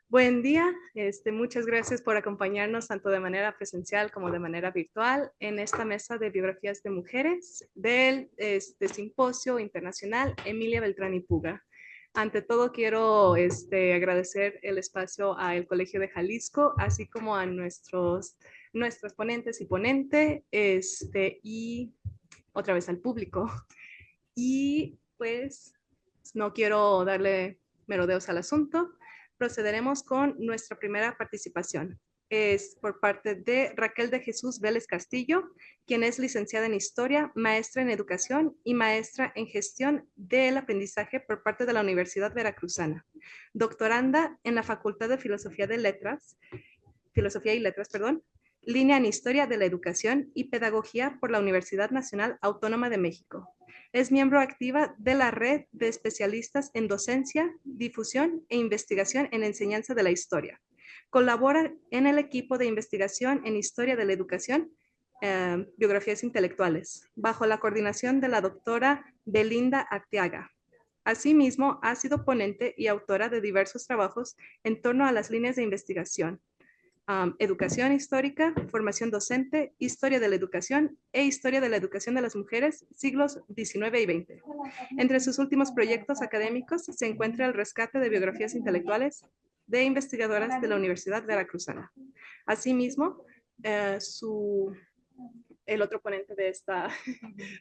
Buen día, muchas gracias por acompañarnos tanto de manera presencial como de manera virtual en esta mesa de biografías de mujeres del Simposio Internacional Emilia Beltrán y Puga. Ante todo, quiero agradecer el espacio al Colegio de Jalisco, así como a nuestros ponentes y ponente, y otra vez al público. Y pues no quiero darle merodeos al asunto. Procederemos con nuestra primera participación. Es por parte de Raquel de Jesús Vélez Castillo, quien es licenciada en Historia, maestra en Educación y maestra en Gestión del Aprendizaje por parte de la Universidad Veracruzana. Doctoranda en la Facultad de Filosofía y Letras, perdón, línea en Historia de la Educación y Pedagogía por la Universidad Nacional Autónoma de México. Es miembro activa de la red de especialistas en docencia, difusión e investigación en enseñanza de la historia. Colabora en el equipo de investigación en Historia de la Educación, Biografías Intelectuales, bajo la coordinación de la doctora Belinda Arteaga. Asimismo, ha sido ponente y autora de diversos trabajos en torno a las líneas de investigación, educación histórica, formación docente, historia de la educación e historia de la educación de las mujeres, siglos XIX y XX. Entre sus últimos proyectos académicos se encuentra el rescate de biografías intelectuales de investigadoras de la Universidad Veracruzana. Asimismo, el otro ponente de esta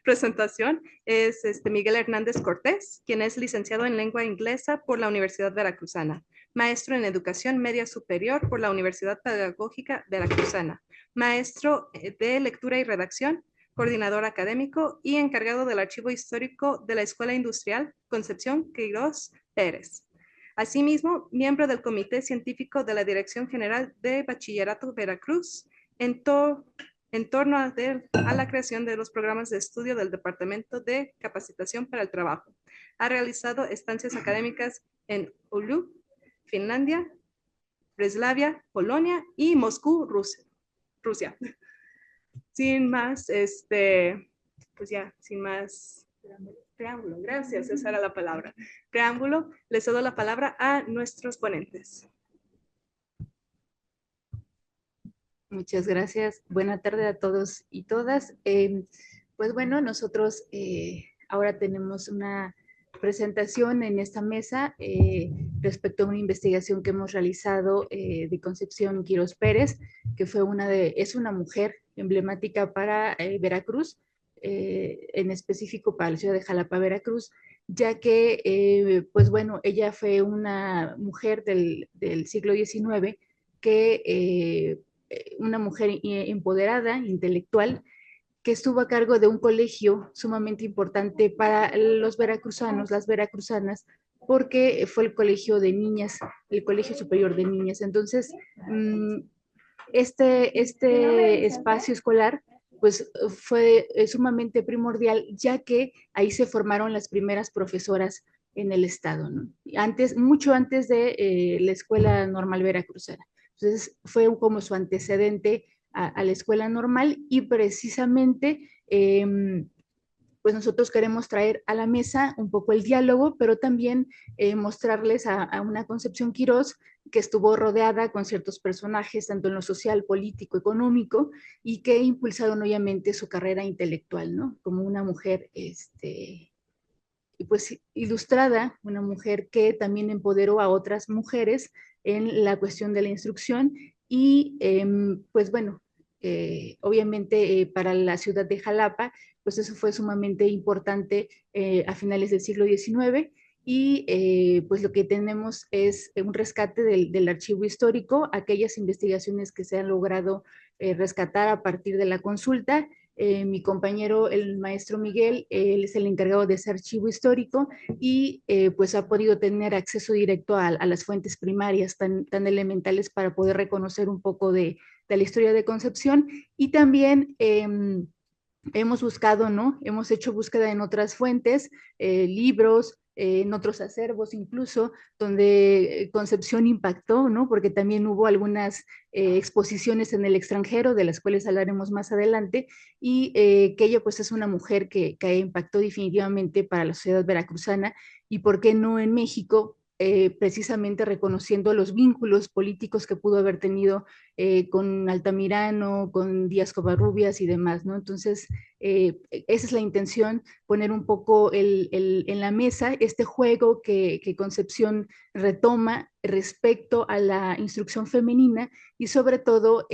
presentación es Miguel Hernández Cortés, quien es licenciado en lengua inglesa por la Universidad Veracruzana, maestro en educación media superior por la Universidad Pedagógica Veracruzana, maestro de lectura y redacción, coordinador académico y encargado del archivo histórico de la Escuela Industrial Concepción Quirós Pérez. Asimismo, miembro del Comité Científico de la Dirección General de Bachillerato Veracruz, en torno a la creación de los programas de estudio del Departamento de Capacitación para el Trabajo. Ha realizado estancias académicas en Oulu, Finlandia, Breslavia, Polonia y Moscú, Rusia. Sin más, pues ya, sin más preámbulo, gracias, esa era la palabra. Preámbulo, les cedo la palabra a nuestros ponentes. Muchas gracias. Buena tarde a todos y todas. Pues bueno, nosotros ahora tenemos una presentación en esta mesa respecto a una investigación que hemos realizado de Concepción Quirós Pérez, que es una mujer emblemática para Veracruz, en específico para la ciudad de Jalapa, Veracruz, ya que, pues bueno, ella fue una mujer del siglo XIX que una mujer empoderada, intelectual, que estuvo a cargo de un colegio sumamente importante para los veracruzanos, las veracruzanas, porque fue el colegio de niñas, el Colegio Superior de Niñas. Entonces, este espacio escolar pues fue sumamente primordial, ya que ahí se formaron las primeras profesoras en el estado, ¿no? Mucho antes de la Escuela Normal Veracruzana. Entonces fue como su antecedente a la escuela normal y precisamente pues nosotros queremos traer a la mesa un poco el diálogo, pero también mostrarles a una Concepción Quirós que estuvo rodeada con ciertos personajes, tanto en lo social, político, económico, y que impulsaron obviamente su carrera intelectual, ¿no? Como una mujer, pues ilustrada, una mujer que también empoderó a otras mujeres en la cuestión de la instrucción y pues bueno, obviamente para la ciudad de Jalapa, pues eso fue sumamente importante a finales del siglo XIX y pues lo que tenemos es un rescate del archivo histórico, aquellas investigaciones que se han logrado rescatar a partir de la consulta. Mi compañero, el maestro Miguel, él es el encargado de ese archivo histórico y pues ha podido tener acceso directo a las fuentes primarias tan elementales para poder reconocer un poco de la historia de Concepción y también hemos buscado, ¿no? Hemos hecho búsqueda en otras fuentes, libros, en otros acervos incluso, donde Concepción impactó, ¿no? Porque también hubo algunas exposiciones en el extranjero, de las cuales hablaremos más adelante, y que ella pues es una mujer que impactó definitivamente para la sociedad veracruzana, y por qué no en México, precisamente reconociendo los vínculos políticos que pudo haber tenido con Altamirano, con Díaz Covarrubias y demás, ¿no? Entonces, esa es la intención, poner un poco en la mesa este juego que Concepción retoma respecto a la instrucción femenina y sobre todo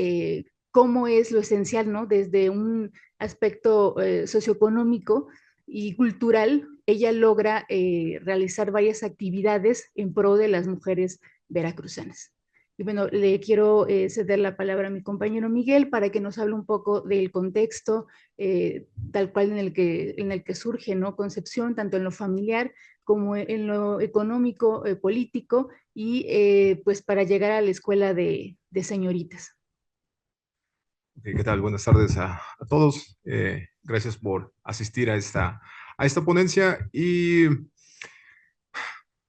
cómo es lo esencial, ¿no? Desde un aspecto socioeconómico y cultural, ella logra realizar varias actividades en pro de las mujeres veracruzanas. Y bueno, le quiero ceder la palabra a mi compañero Miguel para que nos hable un poco del contexto tal cual en el que surge, ¿no? Concepción, tanto en lo familiar como en lo económico, político, y pues para llegar a la escuela de señoritas. ¿Qué tal? Buenas tardes a todos. Gracias por asistir a esta ponencia. Y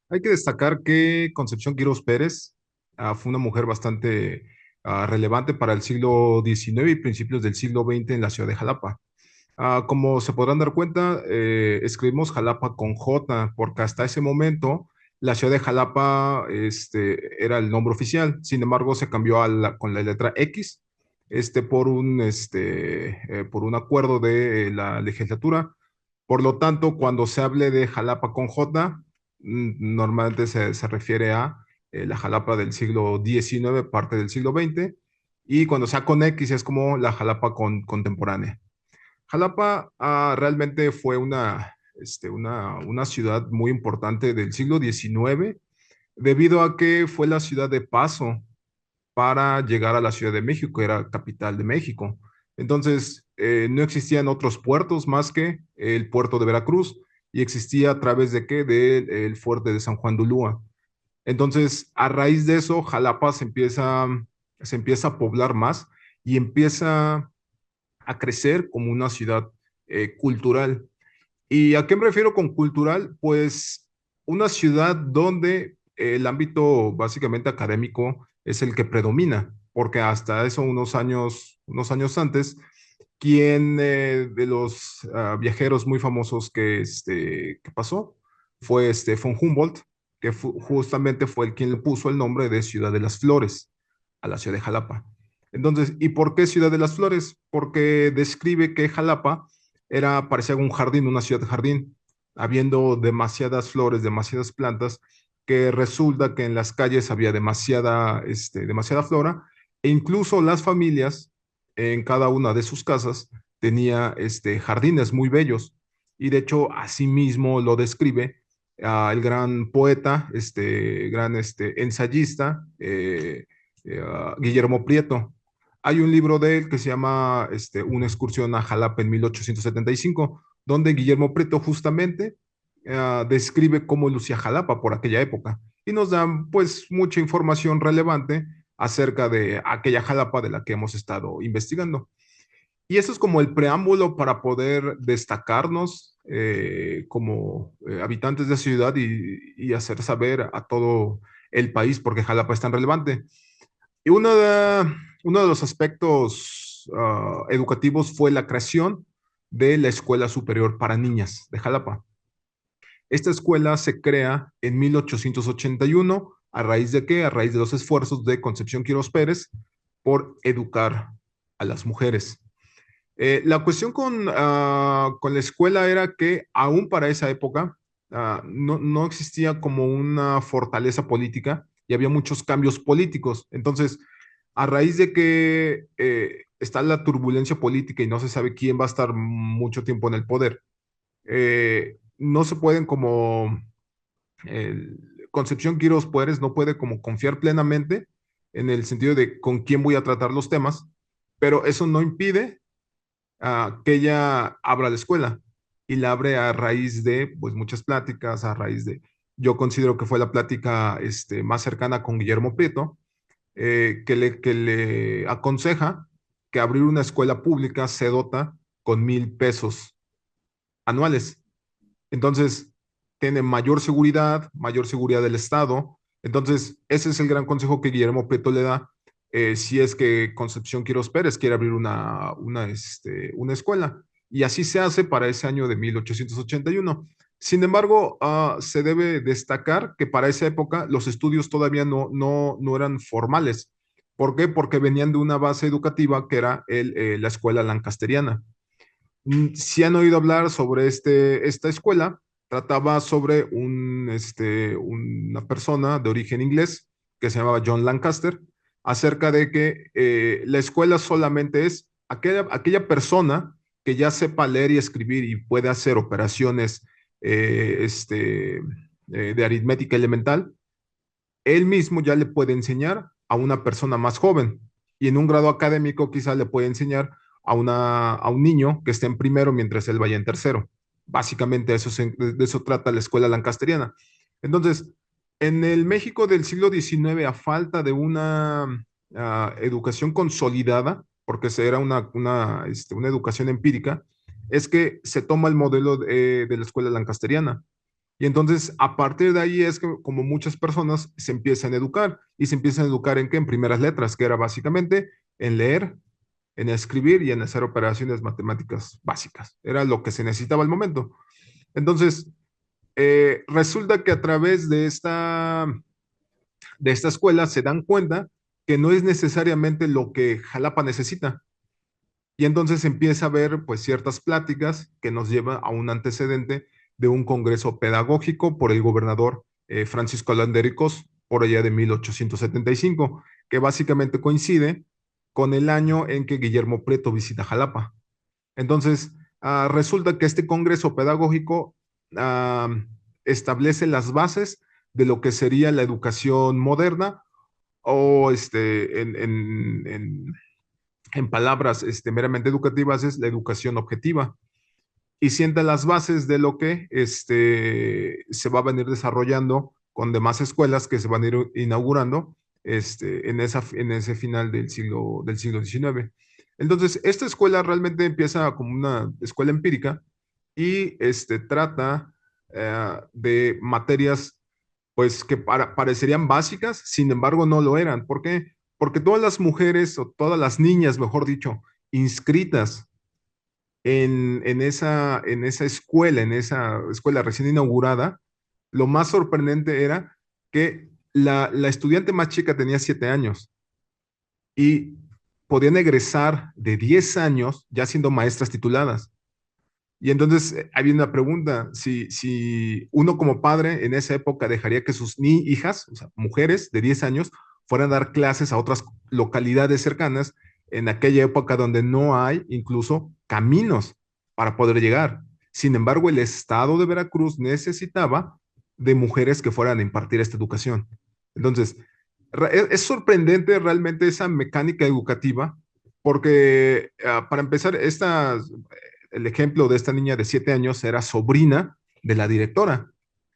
hay que destacar que Concepción Quirós Pérez fue una mujer bastante relevante para el siglo XIX y principios del siglo XX en la ciudad de Jalapa. Como se podrán dar cuenta, escribimos Jalapa con J, porque hasta ese momento la ciudad de Jalapa era el nombre oficial. Sin embargo, se cambió con la letra X por un acuerdo de la legislatura. Por lo tanto, cuando se hable de Jalapa con J, normalmente se refiere a la Jalapa del siglo XIX, parte del siglo XX, y cuando sea con X es como la Jalapa contemporánea. Jalapa realmente fue una ciudad muy importante del siglo XIX, debido a que fue la ciudad de paso para llegar a la Ciudad de México, era capital de México. Entonces, no existían otros puertos más que el puerto de Veracruz, y existía a través de qué? Del fuerte de San Juan de Ulúa. Entonces, a raíz de eso, Jalapa se empieza a poblar más y empieza a crecer como una ciudad cultural. ¿Y a qué me refiero con cultural? Pues una ciudad donde el ámbito básicamente académico es el que predomina, porque hasta eso unos años antes, quien de los viajeros muy famosos que pasó fue von Humboldt, que justamente fue el quien le puso el nombre de Ciudad de las Flores a la ciudad de Jalapa. Entonces, ¿y por qué Ciudad de las Flores? Porque describe que Jalapa parecía un jardín, una ciudad jardín, habiendo demasiadas flores, demasiadas plantas, que resulta que en las calles había demasiada flora, e incluso las familias en cada una de sus casas tenía jardines muy bellos. Y de hecho, así mismo lo describe el gran poeta, gran ensayista, Guillermo Prieto. Hay un libro de él que se llama Una excursión a Jalapa en 1875, donde Guillermo Prieto justamente describe cómo lucía Jalapa por aquella época y nos dan pues mucha información relevante acerca de aquella Jalapa de la que hemos estado investigando. Y eso es como el preámbulo para poder destacarnos como habitantes de la ciudad y hacer saber a todo el país por qué Jalapa es tan relevante. Y uno de los aspectos educativos fue la creación de la Escuela Superior para Niñas de Jalapa. Esta escuela se crea en 1881, ¿a raíz de qué? A raíz de los esfuerzos de Concepción Quirós Pérez por educar a las mujeres. La cuestión con la escuela era que aún para esa época no existía como una fortaleza política y había muchos cambios políticos. Entonces, a raíz de que está la turbulencia política y no se sabe quién va a estar mucho tiempo en el poder, no se pueden como Concepción Quirós Pérez no puede como confiar plenamente en el sentido de con quién voy a tratar los temas, pero eso no impide que ella abra la escuela y la abre a raíz de pues muchas pláticas, yo considero que fue la plática más cercana con Guillermo Prieto, que le aconseja que abrir una escuela pública se dota con 1,000 pesos anuales. Entonces, tiene mayor seguridad del Estado. Entonces, ese es el gran consejo que Guillermo Prieto le da si es que Concepción Quirós Pérez quiere abrir una escuela. Y así se hace para ese año de 1881. Sin embargo, se debe destacar que para esa época los estudios todavía no eran formales. ¿Por qué? Porque venían de una base educativa que era la escuela lancasteriana. Si han oído hablar sobre esta escuela, trataba sobre una persona de origen inglés que se llamaba John Lancaster, acerca de que la escuela solamente es aquella persona que ya sepa leer y escribir y puede hacer operaciones eh, este, de aritmética elemental, él mismo ya le puede enseñar a una persona más joven y en un grado académico quizá le puede enseñar a un niño que esté en primero mientras él vaya en tercero. Básicamente de eso trata la escuela lancasteriana. Entonces, en el México del siglo XIX, a falta de una educación consolidada, porque era una educación empírica, es que se toma el modelo de la escuela lancasteriana. Y entonces, a partir de ahí es que como muchas personas se empiezan a educar. ¿Y se empiezan a educar en qué? En primeras letras, que era básicamente en leer, en escribir y en hacer operaciones matemáticas básicas. Era lo que se necesitaba al momento. Entonces, resulta que a través de esta escuela se dan cuenta que no es necesariamente lo que Jalapa necesita. Y entonces empieza a haber pues ciertas pláticas que nos lleva a un antecedente de un congreso pedagógico por el gobernador Francisco Landericos por allá de 1875, que básicamente coincide con el año en que Guillermo Prieto visita Jalapa. Entonces, resulta que este congreso pedagógico ah, establece las bases de lo que sería la educación moderna o en palabras meramente educativas, es la educación objetiva y sienta las bases de lo que se va a venir desarrollando con demás escuelas que se van a ir inaugurando en ese final del siglo XIX. Entonces, esta escuela realmente empieza como una escuela empírica y trata de materias pues que parecerían básicas, sin embargo no lo eran. ¿Por qué? Porque todas las mujeres o todas las niñas, mejor dicho, inscritas en esa escuela recién inaugurada, lo más sorprendente era que la estudiante más chica tenía 7 años y podían egresar de 10 años ya siendo maestras tituladas. Y entonces había una pregunta, si uno como padre en esa época dejaría que sus ni hijas, o sea, mujeres de 10 años, fueran a dar clases a otras localidades cercanas en aquella época donde no hay incluso caminos para poder llegar. Sin embargo, el estado de Veracruz necesitaba de mujeres que fueran a impartir esta educación. Entonces, es sorprendente realmente esa mecánica educativa, porque para empezar, el ejemplo de esta niña de 7 años era sobrina de la directora.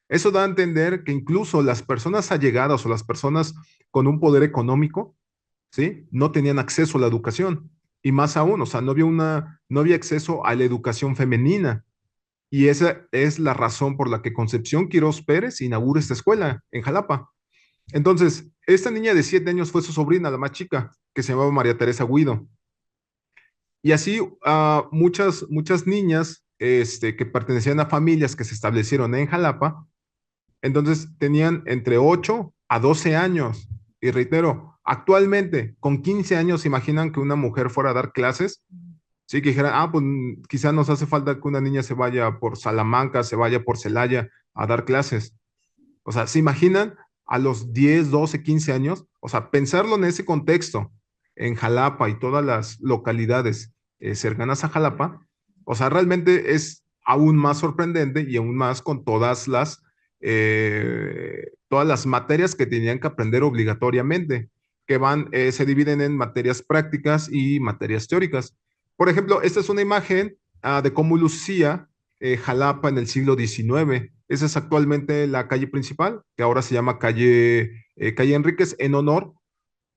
Eso da a entender que incluso las personas allegadas o las personas con un poder económico, ¿sí? No tenían acceso a la educación. Y más aún, o sea, no había acceso a la educación femenina. Y esa es la razón por la que Concepción Quirós Pérez inaugura esta escuela en Jalapa. Entonces, esta niña de 7 años fue su sobrina, la más chica, que se llamaba María Teresa Guido. Y así muchas niñas que pertenecían a familias que se establecieron en Jalapa, entonces tenían entre 8 a 12 años. Y reitero, actualmente con 15 años, ¿se imaginan que una mujer fuera a dar clases? Sí, que dijera, pues quizá nos hace falta que una niña se vaya por Salamanca, se vaya por Celaya a dar clases. O sea, ¿se imaginan a los 10, 12, 15 años? O sea, pensarlo en ese contexto, en Jalapa y todas las localidades cercanas a Jalapa, o sea, realmente es aún más sorprendente y aún más con todas las materias que tenían que aprender obligatoriamente, que se dividen en materias prácticas y materias teóricas. Por ejemplo, esta es una imagen de cómo lucía Jalapa en el siglo XIX. Esa es actualmente la calle principal, que ahora se llama calle Enríquez, en honor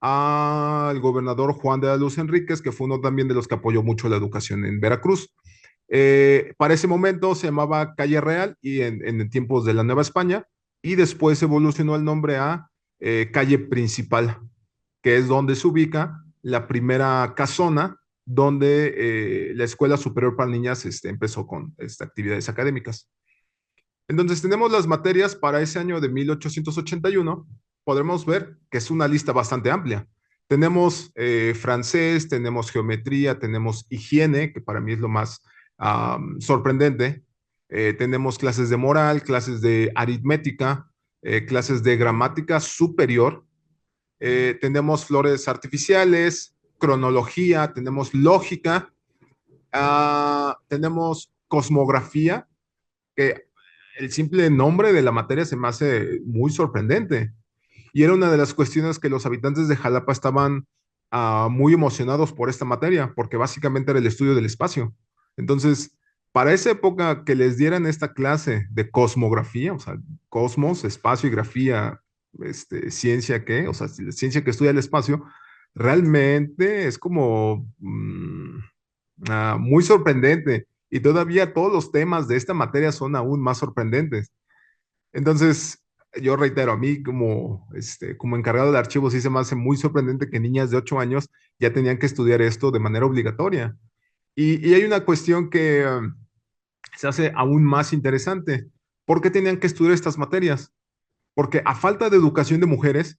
al gobernador Juan de la Luz Enríquez, que fue uno también de los que apoyó mucho la educación en Veracruz. Para ese momento se llamaba Calle Real y en tiempos de la Nueva España, y después evolucionó el nombre a Calle Principal, que es donde se ubica la primera casona donde la Escuela Superior para Niñas empezó con actividades académicas. Entonces tenemos las materias para ese año de 1881. Podremos ver que es una lista bastante amplia. Tenemos francés, tenemos geometría, tenemos higiene, que para mí es lo más sorprendente. Tenemos clases de moral, clases de aritmética, clases de gramática superior. Tenemos flores artificiales, cronología, tenemos lógica, tenemos cosmografía, que el simple nombre de la materia se me hace muy sorprendente. Y era una de las cuestiones que los habitantes de Jalapa estaban muy emocionados por esta materia, porque básicamente era el estudio del espacio. Entonces, para esa época que les dieran esta clase de cosmografía, o sea, cosmos, espacio y grafía, ciencia que, o sea, ciencia que estudia el espacio, realmente es como muy sorprendente. Y todavía todos los temas de esta materia son aún más sorprendentes. Entonces, yo reitero, a mí como encargado de archivos sí se me hace muy sorprendente que niñas de 8 años ya tenían que estudiar esto de manera obligatoria. Y hay una cuestión que se hace aún más interesante. ¿Por qué tenían que estudiar estas materias? Porque a falta de educación de mujeres,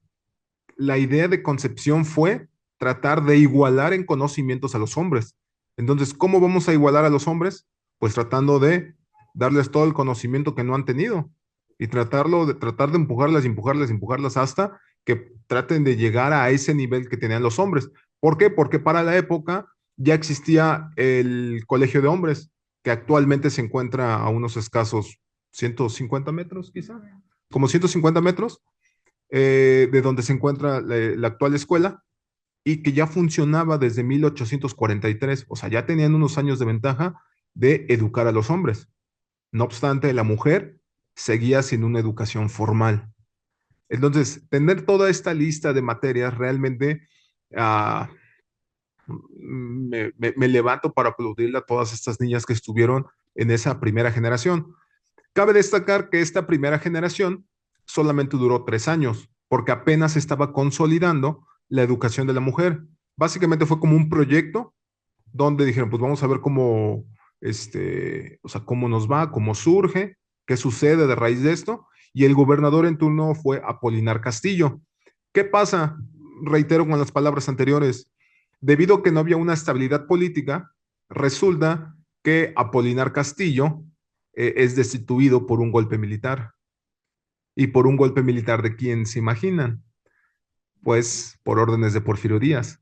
la idea de concepción fue tratar de igualar en conocimientos a los hombres. Entonces, ¿cómo vamos a igualar a los hombres? Pues tratando de darles todo el conocimiento que no han tenido y tratar de empujarlas, empujarlas, empujarlas hasta que traten de llegar a ese nivel que tenían los hombres. ¿Por qué? Porque para la época ya existía el colegio de hombres, que actualmente se encuentra a unos escasos 150 metros, quizá, como 150 metros de donde se encuentra la actual escuela y que ya funcionaba desde 1843, o sea, ya tenían unos años de ventaja de educar a los hombres. No obstante, la mujer seguía sin una educación formal. Entonces, tener toda esta lista de materias realmente uh, me levanto para aplaudirle a todas estas niñas que estuvieron en esa primera generación. Cabe destacar que esta primera generación solamente duró 3 años, porque apenas estaba consolidando la educación de la mujer. Básicamente fue como un proyecto donde dijeron, pues vamos a ver cómo, o sea, cómo nos va, cómo surge, qué sucede de raíz de esto. Y el gobernador en turno fue Apolinar Castillo. ¿Qué pasa? Reitero con las palabras anteriores. Debido a que no había una estabilidad política, resulta que Apolinar Castillo es destituido por un golpe militar. ¿Y por un golpe militar de quién se imaginan? Pues por órdenes de Porfirio Díaz,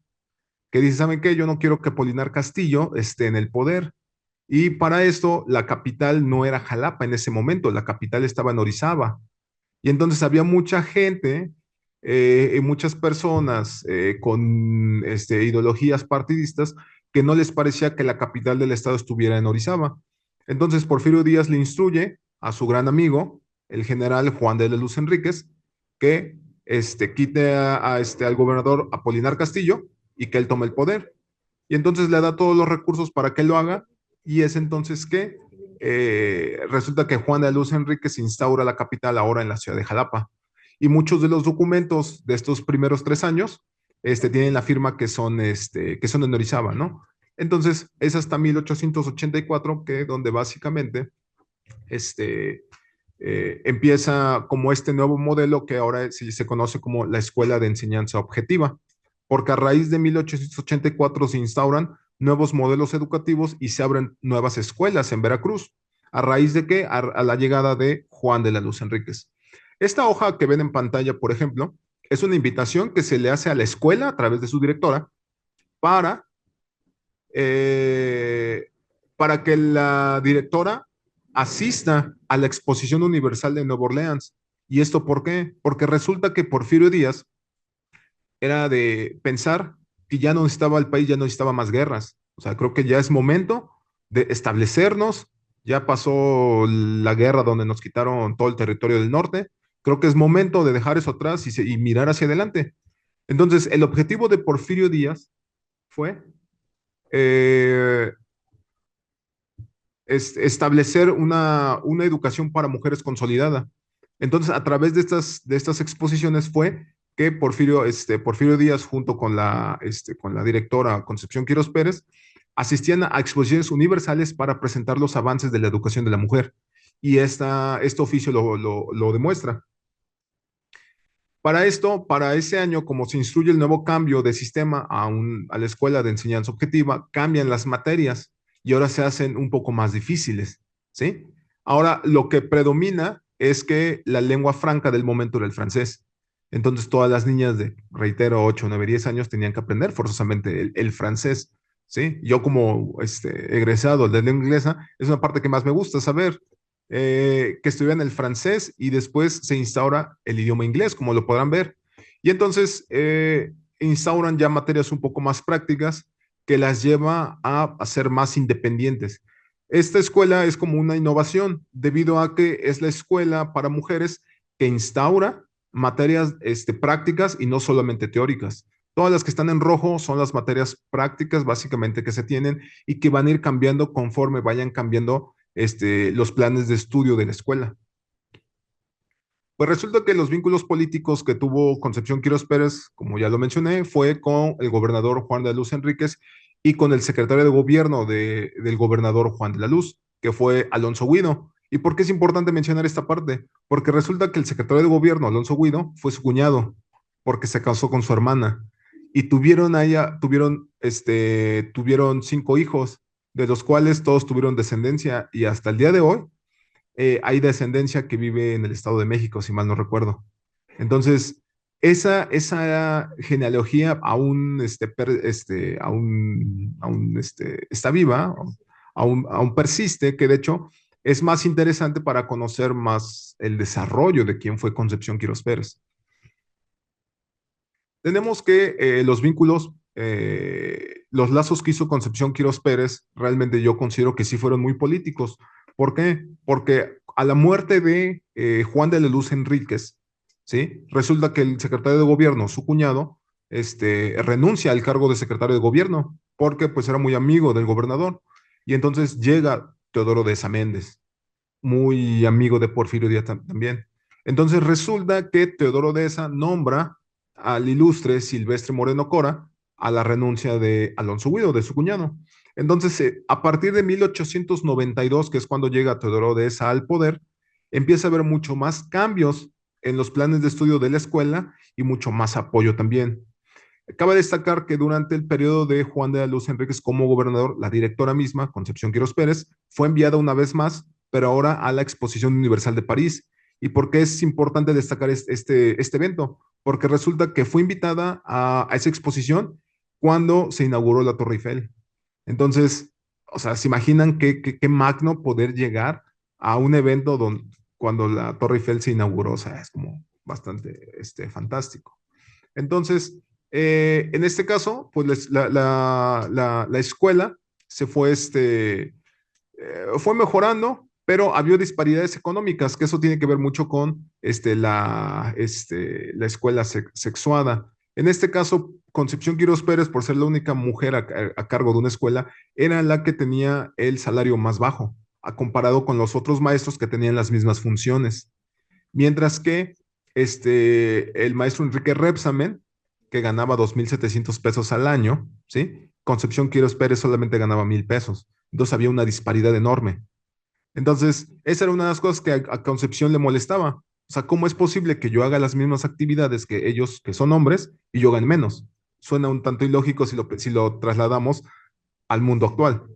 que dice, ¿saben qué? Yo no quiero que Apolinar Castillo esté en el poder. Y para esto, la capital no era Jalapa en ese momento, la capital estaba en Orizaba. Y entonces había mucha gente, y muchas personas con ideologías partidistas que no les parecía que la capital del estado estuviera en Orizaba. Entonces Porfirio Díaz le instruye a su gran amigo, el general Juan de la Luz Enríquez, que quite al gobernador Apolinar Castillo y que él tome el poder. Y entonces le da todos los recursos para que él lo haga, y es entonces que resulta que Juan de la Luz Enríquez instaura la capital ahora en la ciudad de Jalapa. Y muchos de los documentos de estos primeros 3 años tienen la firma que son en Orizaba, ¿no? Entonces, es hasta 1884 que donde básicamente empieza como este nuevo modelo que ahora se conoce como la Escuela de Enseñanza Objetiva, porque a raíz de 1884 se instauran nuevos modelos educativos y se abren nuevas escuelas en Veracruz. ¿A raíz de qué? A la llegada de Juan de la Luz Enríquez. Esta hoja que ven en pantalla, por ejemplo, es una invitación que se le hace a la escuela a través de su directora para, eh, para que la directora asista a la Exposición Universal de Nueva Orleans. ¿Y esto por qué? Porque resulta que Porfirio Díaz era de pensar que ya no necesitaba el país, ya no necesitaba más guerras. O sea, creo que ya es momento de establecernos. Ya pasó la guerra donde nos quitaron todo el territorio del norte. Creo que es momento de dejar eso atrás y mirar hacia adelante. Entonces, el objetivo de Porfirio Díaz fue eh, establecer una educación para mujeres consolidada. Entonces, a través de estas exposiciones fue que Porfirio Díaz, junto con la directora Concepción Quirós Pérez, asistían a exposiciones universales para presentar los avances de la educación de la mujer. y este oficio lo demuestra. Para esto, para ese año, como se instruye el nuevo cambio de sistema a la escuela de enseñanza objetiva, cambian las materias y ahora se hacen un poco más difíciles, ¿sí? Ahora lo que predomina es que la lengua franca del momento era el francés. Entonces todas las niñas de, reitero, 8, 9, 10 años tenían que aprender forzosamente el francés, ¿sí? Yo como egresado de lengua inglesa, es una parte que más me gusta saber, que estudian el francés y después se instaura el idioma inglés, como lo podrán ver. Y entonces instauran ya materias un poco más prácticas que las lleva a ser más independientes. Esta escuela es como una innovación debido a que es la escuela para mujeres que instaura materias prácticas y no solamente teóricas. Todas las que están en rojo son las materias prácticas básicamente que se tienen y que van a ir cambiando conforme vayan cambiando los planes de estudio de la escuela. Pues resulta que los vínculos políticos que tuvo Concepción Quirós Pérez, como ya lo mencioné, fue con el gobernador Juan de la Luz Enríquez y con el secretario de gobierno del gobernador Juan de la Luz, que fue Alonso Guido. ¿Y por qué es importante mencionar esta parte? Porque resulta que el secretario de gobierno, Alonso Guido, fue su cuñado, porque se casó con su hermana. Y tuvieron 5 hijos, de los cuales todos tuvieron descendencia, y hasta el día de hoy hay descendencia que vive en el Estado de México, si mal no recuerdo. Entonces, esa genealogía aún está viva, aún persiste, que de hecho es más interesante para conocer más el desarrollo de quién fue Concepción Quirós Pérez. Tenemos que los vínculos, los lazos que hizo Concepción Quirós Pérez, realmente yo considero que sí fueron muy políticos. ¿Por qué? Porque a la muerte de Juan de la Luz Enríquez, ¿sí? Resulta que el secretario de gobierno, su cuñado, renuncia al cargo de secretario de gobierno, porque pues era muy amigo del gobernador. Y entonces llega Teodoro de Esa Méndez, muy amigo de Porfirio Díaz también. Entonces resulta que Teodoro de Esa nombra al ilustre Silvestre Moreno Cora a la renuncia de Alonso Guido, de su cuñado. Entonces, a partir de 1892, que es cuando llega Teodoro de Esa al poder, empieza a haber mucho más cambios en los planes de estudio de la escuela y mucho más apoyo también. Cabe destacar que durante el periodo de Juan de la Luz Enríquez como gobernador, la directora misma, Concepción Quirós Pérez, fue enviada una vez más, pero ahora a la Exposición Universal de París. ¿Y por qué es importante destacar este evento? Porque resulta que fue invitada a esa exposición cuando se inauguró la Torre Eiffel. Entonces, o sea, ¿se imaginan qué magno poder llegar a un evento cuando la Torre Eiffel se inauguró? O sea, es como bastante fantástico. Entonces, en este caso, pues la escuela se fue mejorando, pero había disparidades económicas, que eso tiene que ver mucho con la escuela sexuada. En este caso, Concepción Quirós Pérez, por ser la única mujer a cargo de una escuela, era la que tenía el salario más bajo, comparado con los otros maestros que tenían las mismas funciones. Mientras que el maestro Enrique Repsamen, que ganaba 2,700 pesos al año, ¿sí? Concepción Quirós Pérez solamente ganaba 1,000 pesos. Entonces había una disparidad enorme. Entonces, esa era una de las cosas que a Concepción le molestaba. O sea, ¿cómo es posible que yo haga las mismas actividades que ellos, que son hombres, y yo gane menos? Suena un tanto ilógico si lo trasladamos al mundo actual.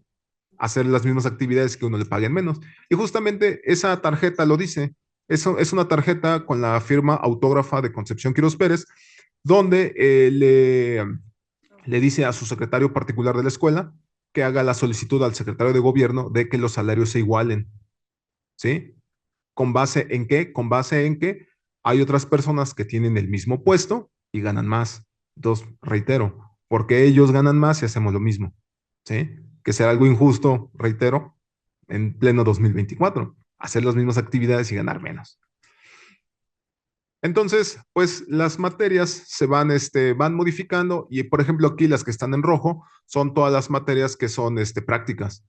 Hacer las mismas actividades que uno le paguen menos. Y justamente esa tarjeta lo dice. Eso es una tarjeta con la firma autógrafa de Concepción Quirós Pérez, donde le dice a su secretario particular de la escuela que haga la solicitud al secretario de gobierno de que los salarios se igualen. ¿Sí? ¿Con base en qué? Con base en que hay otras personas que tienen el mismo puesto y ganan más. Entonces, reitero, porque ellos ganan más y hacemos lo mismo. ¿Sí? Que será algo injusto, reitero, en pleno 2024, hacer las mismas actividades y ganar menos. Entonces, pues las materias van modificando y, por ejemplo, aquí las que están en rojo son todas las materias que son prácticas.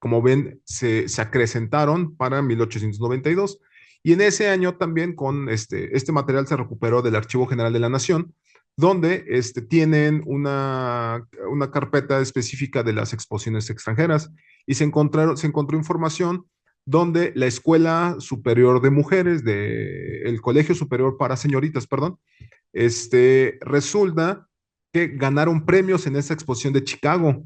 Como ven, se acrecentaron para 1892 y en ese año también con este material se recuperó del Archivo General de la Nación, donde tienen una carpeta específica de las exposiciones extranjeras y se encontró información donde la Escuela Superior de Mujeres, el Colegio Superior para Señoritas, perdón, resulta que ganaron premios en esa exposición de Chicago.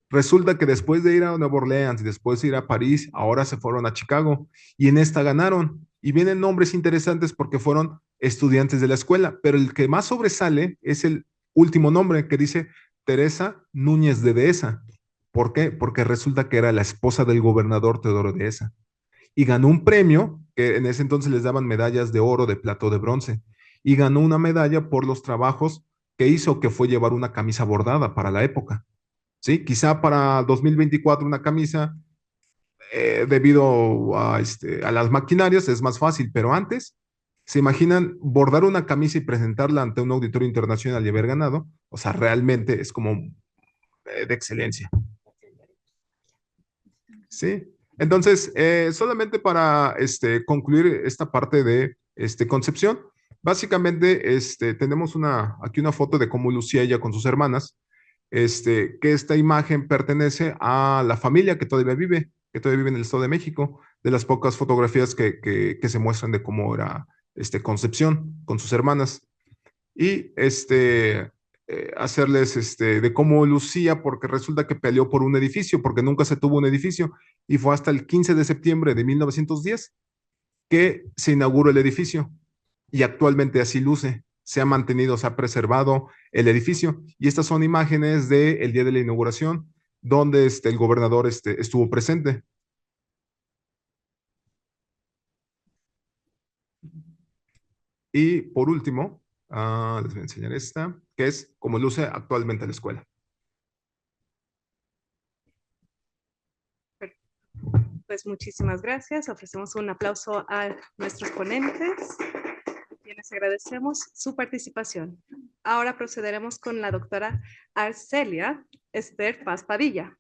Resulta que después de ir a Nueva Orleans y después de ir a París, ahora se fueron a Chicago y en esta ganaron. Y vienen nombres interesantes porque fueron estudiantes de la escuela, pero el que más sobresale es el último nombre que dice Teresa Núñez de Dehesa. ¿Por qué? Porque resulta que era la esposa del gobernador Teodoro Dehesa y ganó un premio que en ese entonces les daban medallas de oro, de plata o de bronce, y ganó una medalla por los trabajos que hizo, que fue llevar una camisa bordada para la época. ¿Sí? Quizá para 2024 una camisa, debido a las maquinarias, es más fácil, pero antes, ¿se imaginan bordar una camisa y presentarla ante un auditorio internacional y haber ganado? O sea, realmente es como de excelencia. ¿Sí? Entonces, solamente para concluir esta parte de Concepción, básicamente tenemos aquí una foto de cómo lucía ella con sus hermanas, que esta imagen pertenece a la familia que todavía vive en el Estado de México, de las pocas fotografías que se muestran de cómo era Concepción con sus hermanas. Y hacerles de cómo lucía, porque resulta que peleó por un edificio, porque nunca se tuvo un edificio, y fue hasta el 15 de septiembre de 1910 que se inauguró el edificio, y actualmente así luce. Se ha mantenido, se ha preservado el edificio, y estas son imágenes del día de la inauguración, donde el gobernador estuvo presente. Y por último, les voy a enseñar esta, que es como luce actualmente la escuela. Pues muchísimas gracias. Ofrecemos un aplauso a nuestros ponentes, a quienes agradecemos su participación. Ahora procederemos con la doctora Arcelia Esther Paz Padilla.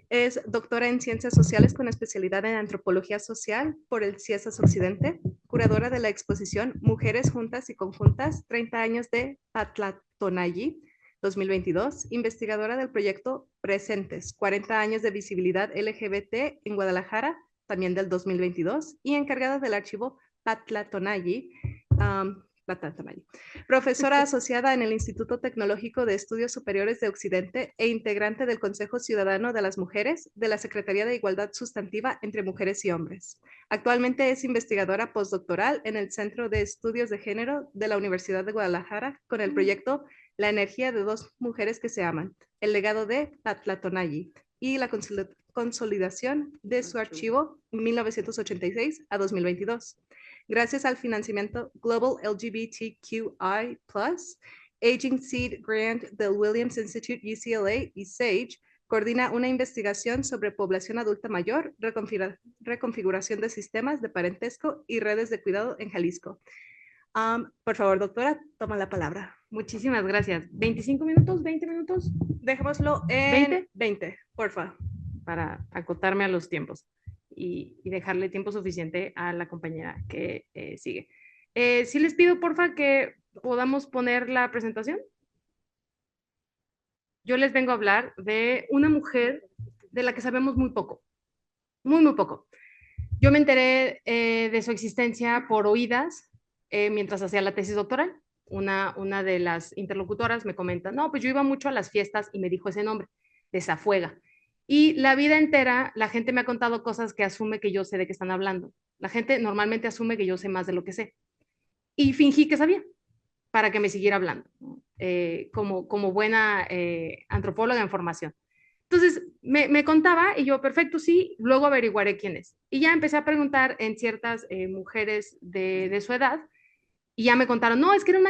Es doctora en Ciencias Sociales con especialidad en Antropología Social por el CIESAS Occidente, curadora de la exposición Mujeres Juntas y Conjuntas, 30 años de Patlatonayí, 2022, investigadora del proyecto Presentes, 40 años de visibilidad LGBT en Guadalajara, también del 2022, y encargada del archivo Patlatonayí, profesora asociada en el Instituto Tecnológico de Estudios Superiores de Occidente e integrante del Consejo Ciudadano de las Mujeres de la Secretaría de Igualdad Sustantiva entre Mujeres y Hombres. Actualmente es investigadora postdoctoral en el Centro de Estudios de Género de la Universidad de Guadalajara con el proyecto La energía de dos mujeres que se aman, el legado de Patlatonayí y la consolidación de su archivo 1986 a 2022. Gracias al financiamiento Global LGBTQI+, Aging Seed Grant del Williams Institute UCLA y SAGE, coordina una investigación sobre población adulta mayor, reconfiguración de sistemas de parentesco y redes de cuidado en Jalisco. Por favor, doctora, toma la palabra. Muchísimas gracias. ¿25 minutos? ¿20 minutos? Dejémoslo en 20, porfa. Para acotarme a los tiempos y dejarle tiempo suficiente a la compañera que sigue. Sí les pido, porfa, que podamos poner la presentación. Yo les vengo a hablar de una mujer de la que sabemos muy poco, muy, muy poco. Yo me enteré de su existencia por oídas mientras hacía la tesis doctoral. Una de las interlocutoras me comenta, no, pues yo iba mucho a las fiestas y me dijo ese nombre, de Zafuega. Y la vida entera la gente me ha contado cosas que asume que yo sé de qué están hablando. La gente normalmente asume que yo sé más de lo que sé. Y fingí que sabía para que me siguiera hablando, ¿no? Como buena antropóloga en formación. Entonces me contaba y yo, perfecto, sí, luego averiguaré quién es. Y ya empecé a preguntar en ciertas mujeres de su edad y ya me contaron, no, es que era una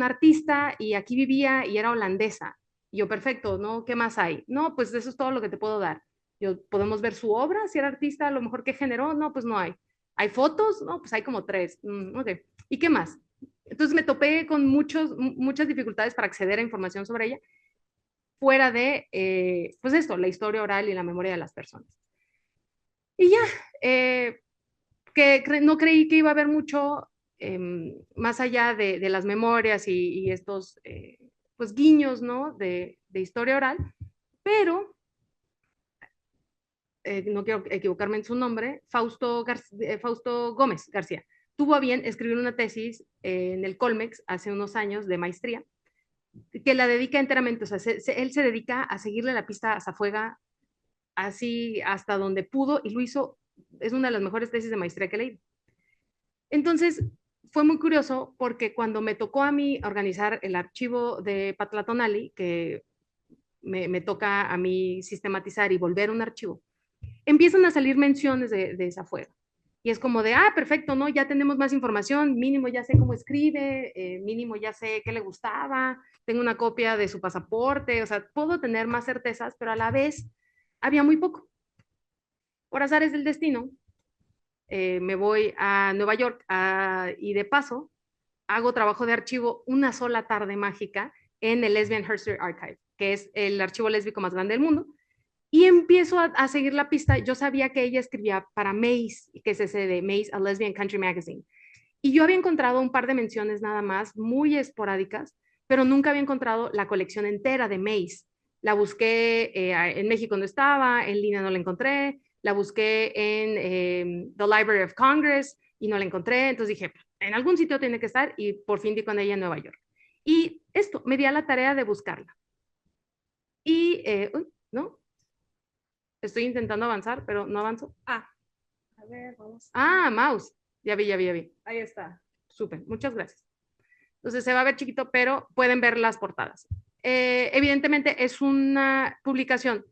artista y aquí vivía y era holandesa. Y yo, perfecto, ¿no? ¿Qué más hay? No, pues eso es todo lo que te puedo dar. Yo, ¿podemos ver su obra? Si era artista, a lo mejor qué generó. No, pues no hay. ¿Hay fotos? No, pues hay como 3. Ok. ¿Y qué más? Entonces me topé con muchas dificultades para acceder a información sobre ella, fuera de, pues esto, la historia oral y la memoria de las personas. Y ya, no creí que iba a haber mucho más allá de las memorias y estos pues guiños, ¿no? de historia oral, pero no quiero equivocarme en su nombre, Fausto Gómez García, tuvo a bien escribir una tesis en el Colmex hace unos años de maestría, que la dedica enteramente, o sea, él se dedica a seguirle la pista a Zafuega así hasta donde pudo y lo hizo, es una de las mejores tesis de maestría que he leído. Entonces, fue muy curioso porque cuando me tocó a mí organizar el archivo de Patlatonali, que me toca a mí sistematizar y volver un archivo, empiezan a salir menciones de Zafuega. Y es como de, perfecto, ¿no? Ya tenemos más información, mínimo ya sé cómo escribe, mínimo ya sé qué le gustaba, tengo una copia de su pasaporte, o sea, puedo tener más certezas, pero a la vez había muy poco. Por azares del destino, me voy a Nueva York y de paso hago trabajo de archivo una sola tarde mágica en el Lesbian History Archive, que es el archivo lésbico más grande del mundo. Y empiezo a seguir la pista. Yo sabía que ella escribía para Maze, que es ese de Maze, a Lesbian Country Magazine. Y yo había encontrado un par de menciones nada más, muy esporádicas, pero nunca había encontrado la colección entera de Maze. La busqué en México no estaba, en línea no la encontré, la busqué en The Library of Congress y no la encontré. Entonces dije, en algún sitio tiene que estar y por fin di con ella en Nueva York. Y esto, me di a la tarea de buscarla. Y, ¿no? Estoy intentando avanzar, pero no avanzo. A ver, vamos. Mouse. Ya vi. Ahí está. Súper, muchas gracias. Entonces se va a ver chiquito, pero pueden ver las portadas. Evidentemente es una publicación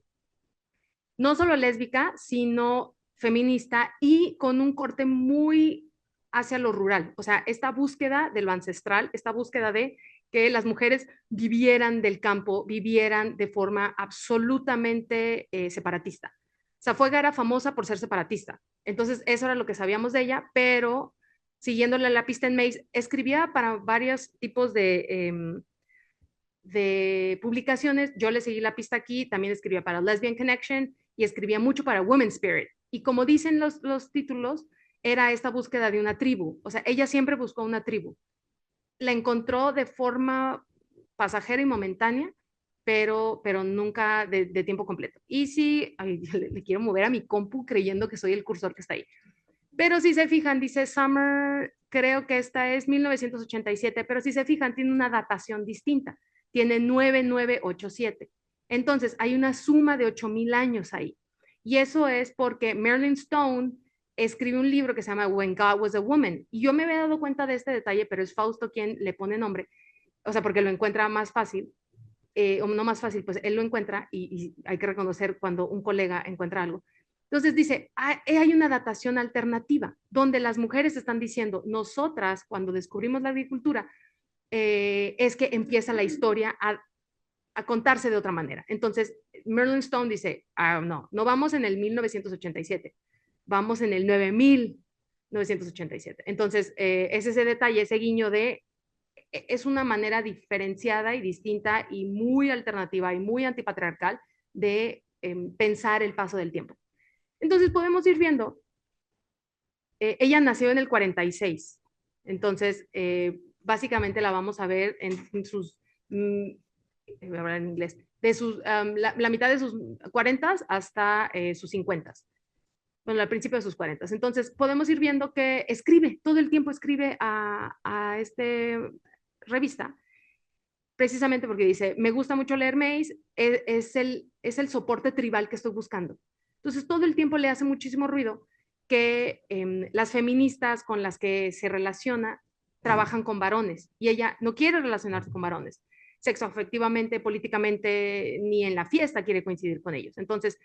no solo lésbica, sino feminista y con un corte muy hacia lo rural. O sea, esta búsqueda de lo ancestral, esta búsqueda de que las mujeres vivieran del campo, vivieran de forma absolutamente separatista. Zafuega era famosa por ser separatista, entonces eso era lo que sabíamos de ella, pero siguiéndole la pista en Maze, escribía para varios tipos de publicaciones. Yo le seguí la pista aquí, también escribía para Lesbian Connection y escribía mucho para Women's Spirit. Y como dicen los títulos, era esta búsqueda de una tribu. O sea, ella siempre buscó una tribu. La encontró de forma pasajera y momentánea, pero nunca de tiempo completo. Y sí, le quiero mover a mi compu creyendo que soy el cursor que está ahí. Pero si se fijan, dice Summer, creo que esta es 1987, pero si se fijan, tiene una datación distinta. Tiene 9987. Entonces, hay una suma de 8000 años ahí. Y eso es porque Marilyn Stone escribe un libro que se llama When God Was a Woman. Y yo me había dado cuenta de este detalle, pero es Fausto quien le pone nombre. O sea, porque lo encuentra más fácil. O no más fácil, pues él lo encuentra y hay que reconocer cuando un colega encuentra algo. Entonces dice, hay una datación alternativa, donde las mujeres están diciendo, nosotras cuando descubrimos la agricultura, es que empieza la historia a contarse de otra manera. Entonces, Marilyn Stone dice, no vamos en el 1987, vamos en el 9987. Entonces, es ese detalle, ese guiño de, es una manera diferenciada y distinta y muy alternativa y muy antipatriarcal de pensar el paso del tiempo. Entonces podemos ir viendo, ella nació en el 46, entonces básicamente la vamos a ver en sus, voy a hablar en inglés, de sus, la mitad de sus 40 hasta sus 50. Bueno, al principio de sus 40. Entonces podemos ir viendo que escribe, todo el tiempo escribe a este revista, precisamente porque dice, me gusta mucho leer Maze, es el soporte tribal que estoy buscando. Entonces, todo el tiempo le hace muchísimo ruido que las feministas con las que se relaciona trabajan con varones y ella no quiere relacionarse con varones, sexoafectivamente, políticamente, ni en la fiesta quiere coincidir con ellos. Entonces,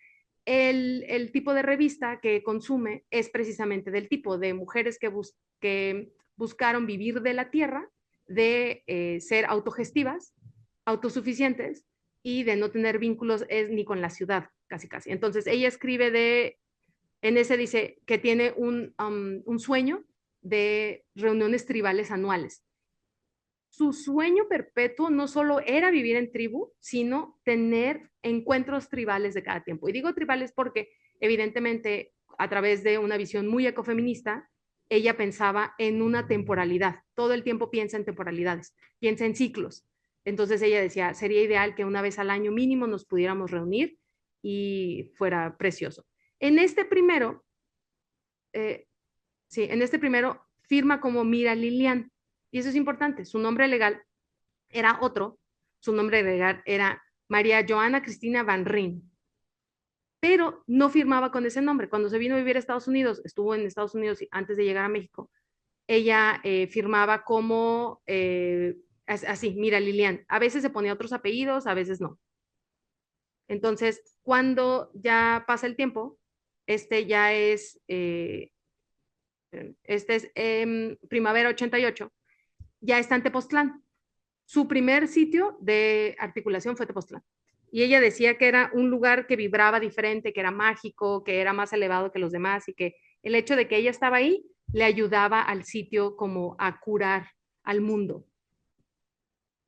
el tipo de revista que consume es precisamente del tipo de mujeres que buscaron vivir de la tierra, de ser autogestivas, autosuficientes y de no tener vínculos ni con la ciudad, casi casi. Entonces ella escribe en ese dice que tiene un sueño de reuniones tribales anuales. Su sueño perpetuo no solo era vivir en tribu, sino tener encuentros tribales de cada tiempo. Y digo tribales porque evidentemente a través de una visión muy ecofeminista, ella pensaba en una temporalidad. Todo el tiempo piensa en temporalidades, piensa en ciclos. Entonces ella decía, sería ideal que una vez al año mínimo nos pudiéramos reunir y fuera precioso. En este primero, sí, en este primero firma como Mira Lilian, y eso es importante, su nombre legal era otro, su nombre legal era María Joana Cristina Van Ryn, pero no firmaba con ese nombre. Cuando se vino a vivir a Estados Unidos, estuvo en Estados Unidos antes de llegar a México, ella firmaba como así, Mira Lilian. A veces se ponía otros apellidos, a veces no. Entonces, cuando ya pasa el tiempo, este ya es, Primavera 88, ya está en Tepoztlán. Su primer sitio de articulación fue Tepoztlán. Y ella decía que era un lugar que vibraba diferente, que era mágico, que era más elevado que los demás y que el hecho de que ella estaba ahí le ayudaba al sitio como a curar al mundo.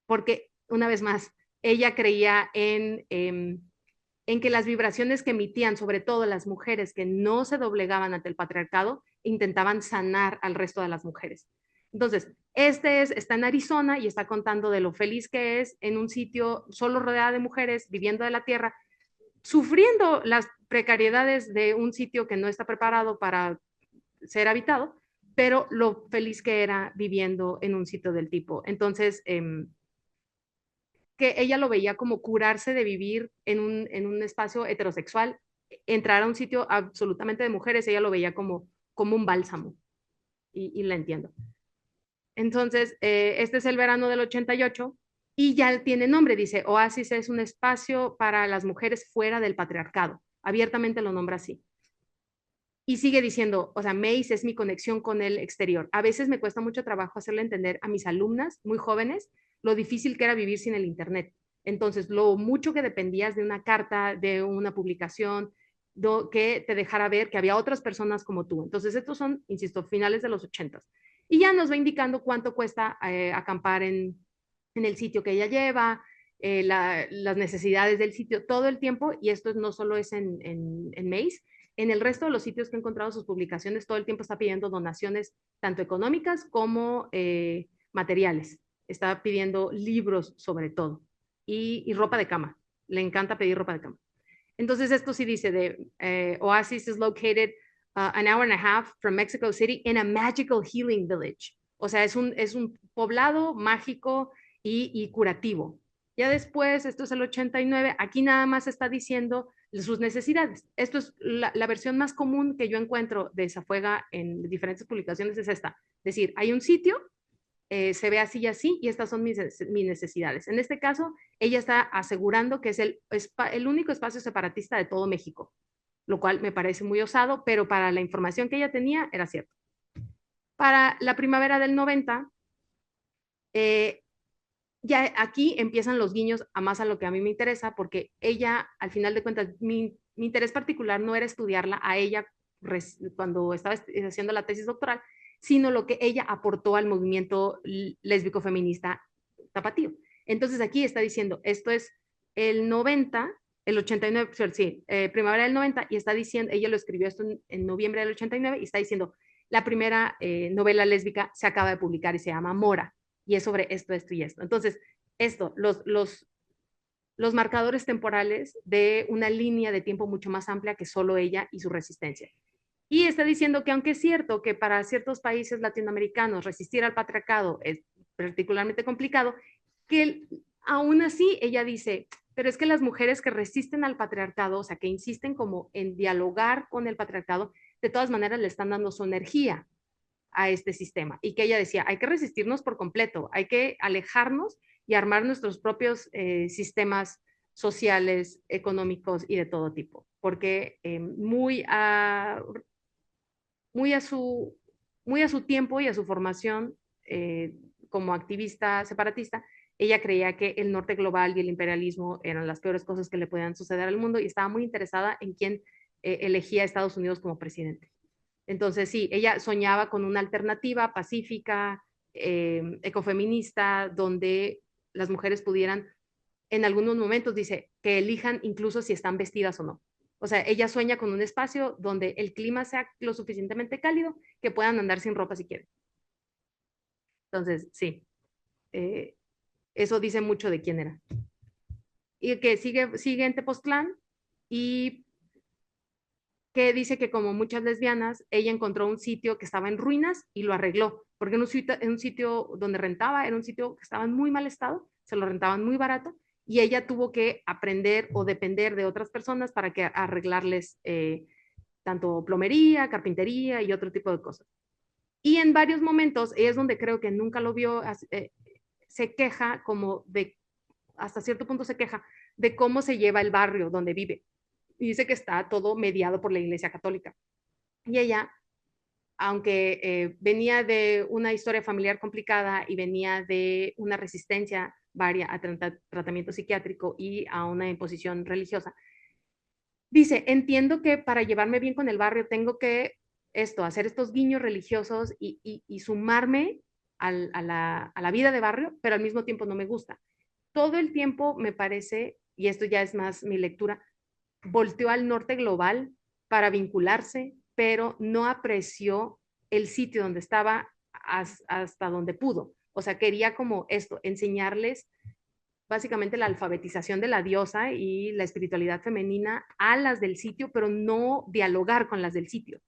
Porque, una vez más, ella creía en que las vibraciones que emitían, sobre todo las mujeres que no se doblegaban ante el patriarcado, intentaban sanar al resto de las mujeres. Entonces, está en Arizona y está contando de lo feliz que es en un sitio solo rodeada de mujeres, viviendo de la tierra, sufriendo las precariedades de un sitio que no está preparado para ser habitado, pero lo feliz que era viviendo en un sitio del tipo. Entonces, que ella lo veía como curarse de vivir en un espacio heterosexual, entrar a un sitio absolutamente de mujeres, ella lo veía como un bálsamo, y la entiendo. Entonces, este es el verano del 88 y ya tiene nombre, dice, Oasis es un espacio para las mujeres fuera del patriarcado, abiertamente lo nombra así. Y sigue diciendo, o sea, Mace es mi conexión con el exterior. A veces me cuesta mucho trabajo hacerle entender a mis alumnas muy jóvenes lo difícil que era vivir sin el Internet. Entonces, lo mucho que dependías de una carta, de una publicación, que te dejara ver que había otras personas como tú. Entonces, estos son, insisto, finales de los 80. Y ya nos va indicando cuánto cuesta acampar en el sitio que ella lleva, las necesidades del sitio todo el tiempo. Y esto no solo es en Mace, en el resto de los sitios que he encontrado sus publicaciones, todo el tiempo está pidiendo donaciones, tanto económicas como materiales. Está pidiendo libros sobre todo y ropa de cama. Le encanta pedir ropa de cama. Entonces esto sí dice de Oasis is located an hour and a half from Mexico City in a magical healing village. O sea, es un poblado mágico y curativo. Ya después, esto es el 89, aquí nada más está diciendo sus necesidades. Esto es la versión más común que yo encuentro de Zafuega en diferentes publicaciones, es esta. Es decir, hay un sitio, se ve así y así, y estas son mis necesidades. En este caso, ella está asegurando que es el único espacio separatista de todo México, lo cual me parece muy osado, pero para la información que ella tenía era cierto. Para la primavera del 90, ya aquí empiezan los guiños a más a lo que a mí me interesa, porque ella, al final de cuentas, mi interés particular no era estudiarla a ella cuando estaba haciendo la tesis doctoral, sino lo que ella aportó al movimiento lésbico feminista tapatío. Entonces aquí está diciendo, esto es el 90, el 89, sí, primavera del 90, y está diciendo, ella lo escribió esto en noviembre del 89, y está diciendo, la primera novela lésbica se acaba de publicar y se llama Mora, y es sobre esto, esto y esto. Entonces, los marcadores temporales de una línea de tiempo mucho más amplia que solo ella y su resistencia. Y está diciendo que aunque es cierto que para ciertos países latinoamericanos resistir al patriarcado es particularmente complicado, que aún así ella dice, pero es que las mujeres que resisten al patriarcado, o sea, que insisten como en dialogar con el patriarcado, de todas maneras le están dando su energía a este sistema. Y que ella decía, hay que resistirnos por completo, hay que alejarnos y armar nuestros propios sistemas sociales, económicos y de todo tipo, porque muy a su, muy a su tiempo y a su formación como activista separatista, ella creía que el norte global y el imperialismo eran las peores cosas que le podían suceder al mundo y estaba muy interesada en quién elegía a Estados Unidos como presidente. Entonces, sí, ella soñaba con una alternativa pacífica, ecofeminista, donde las mujeres pudieran, en algunos momentos, dice, que elijan incluso si están vestidas o no. O sea, ella sueña con un espacio donde el clima sea lo suficientemente cálido que puedan andar sin ropa si quieren. Entonces, sí, eh, eso dice mucho de quién era. Y que sigue en Tepoztlán y que dice que como muchas lesbianas, ella encontró un sitio que estaba en ruinas y lo arregló, porque en un sitio donde rentaba, era un sitio que estaba en muy mal estado, se lo rentaban muy barato, y ella tuvo que aprender o depender de otras personas para que arreglarles tanto plomería, carpintería y otro tipo de cosas. Y en varios momentos, es donde creo que nunca lo vio, se queja como de, hasta cierto punto se queja de cómo se lleva el barrio donde vive. Y dice que está todo mediado por la Iglesia Católica. Y ella, aunque venía de una historia familiar complicada y venía de una resistencia varia a tratamiento psiquiátrico y a una imposición religiosa, dice, entiendo que para llevarme bien con el barrio tengo que hacer estos guiños religiosos y sumarme a la vida de barrio, pero al mismo tiempo no me gusta. Todo el tiempo me parece, y esto ya es más mi lectura, volteó al norte global para vincularse, pero no apreció el sitio donde estaba hasta donde pudo. O sea, quería como esto, enseñarles básicamente la alfabetización de la diosa y la espiritualidad femenina a las del sitio, pero no dialogar con las del sitio.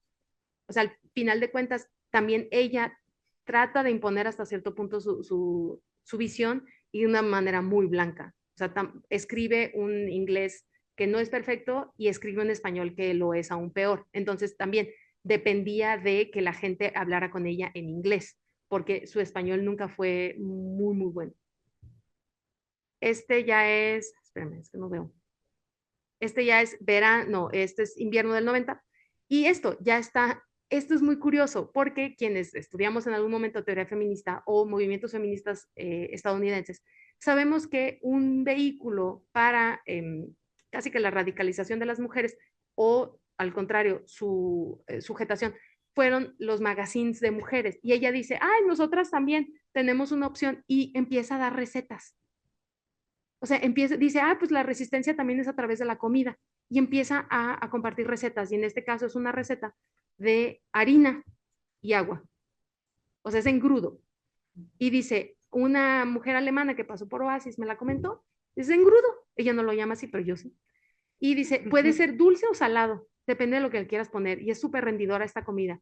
O sea, al final de cuentas, también ella trata de imponer hasta cierto punto su visión y de una manera muy blanca. O sea, escribe un inglés que no es perfecto y escribe un español que lo es aún peor. Entonces, también dependía de que la gente hablara con ella en inglés, porque su español nunca fue muy, muy bueno. Este ya es, espérame, es que no veo. Este ya es verano, no, este es invierno del 90. Y esto ya está, esto es muy curioso porque quienes estudiamos en algún momento teoría feminista o movimientos feministas estadounidenses, sabemos que un vehículo para casi que la radicalización de las mujeres o al contrario, su sujetación, fueron los magazines de mujeres. Y ella dice, ay, nosotras también tenemos una opción y empieza a dar recetas. O sea, empieza, dice, ah, pues la resistencia también es a través de la comida y empieza a compartir recetas. Y en este caso es una receta de harina y agua. O sea, es engrudo. Y dice, una mujer alemana que pasó por Oasis me la comentó, es engrudo. Ella no lo llama así, pero yo sí. Y dice, puede ser dulce o salado, depende de lo que le quieras poner. Y es súper rendidora esta comida.